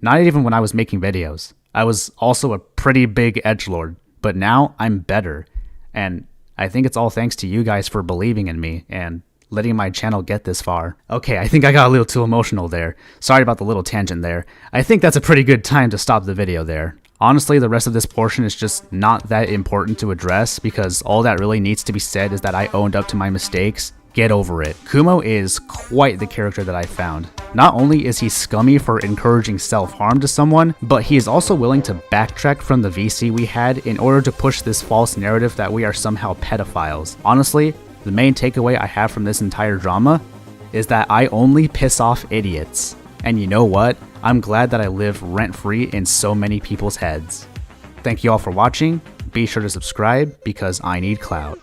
Not even when I was making videos. I was also a pretty big edgelord, but now I'm better. And I think it's all thanks to you guys for believing in me and letting my channel get this far. Okay, I think I got a little too emotional there. Sorry about the little tangent there. I think that's a pretty good time to stop the video there. Honestly, the rest of this portion is just not that important to address because all that really needs to be said is that I owned up to my mistakes. Get over it. Kumo is quite the character that I found. Not only is he scummy for encouraging self-harm to someone, but he is also willing to backtrack from the VC we had in order to push this false narrative that we are somehow pedophiles. Honestly, the main takeaway I have from this entire drama is that I only piss off idiots. And you know what? I'm glad that I live rent-free in so many people's heads. Thank you all for watching. Be sure to subscribe because I need clout.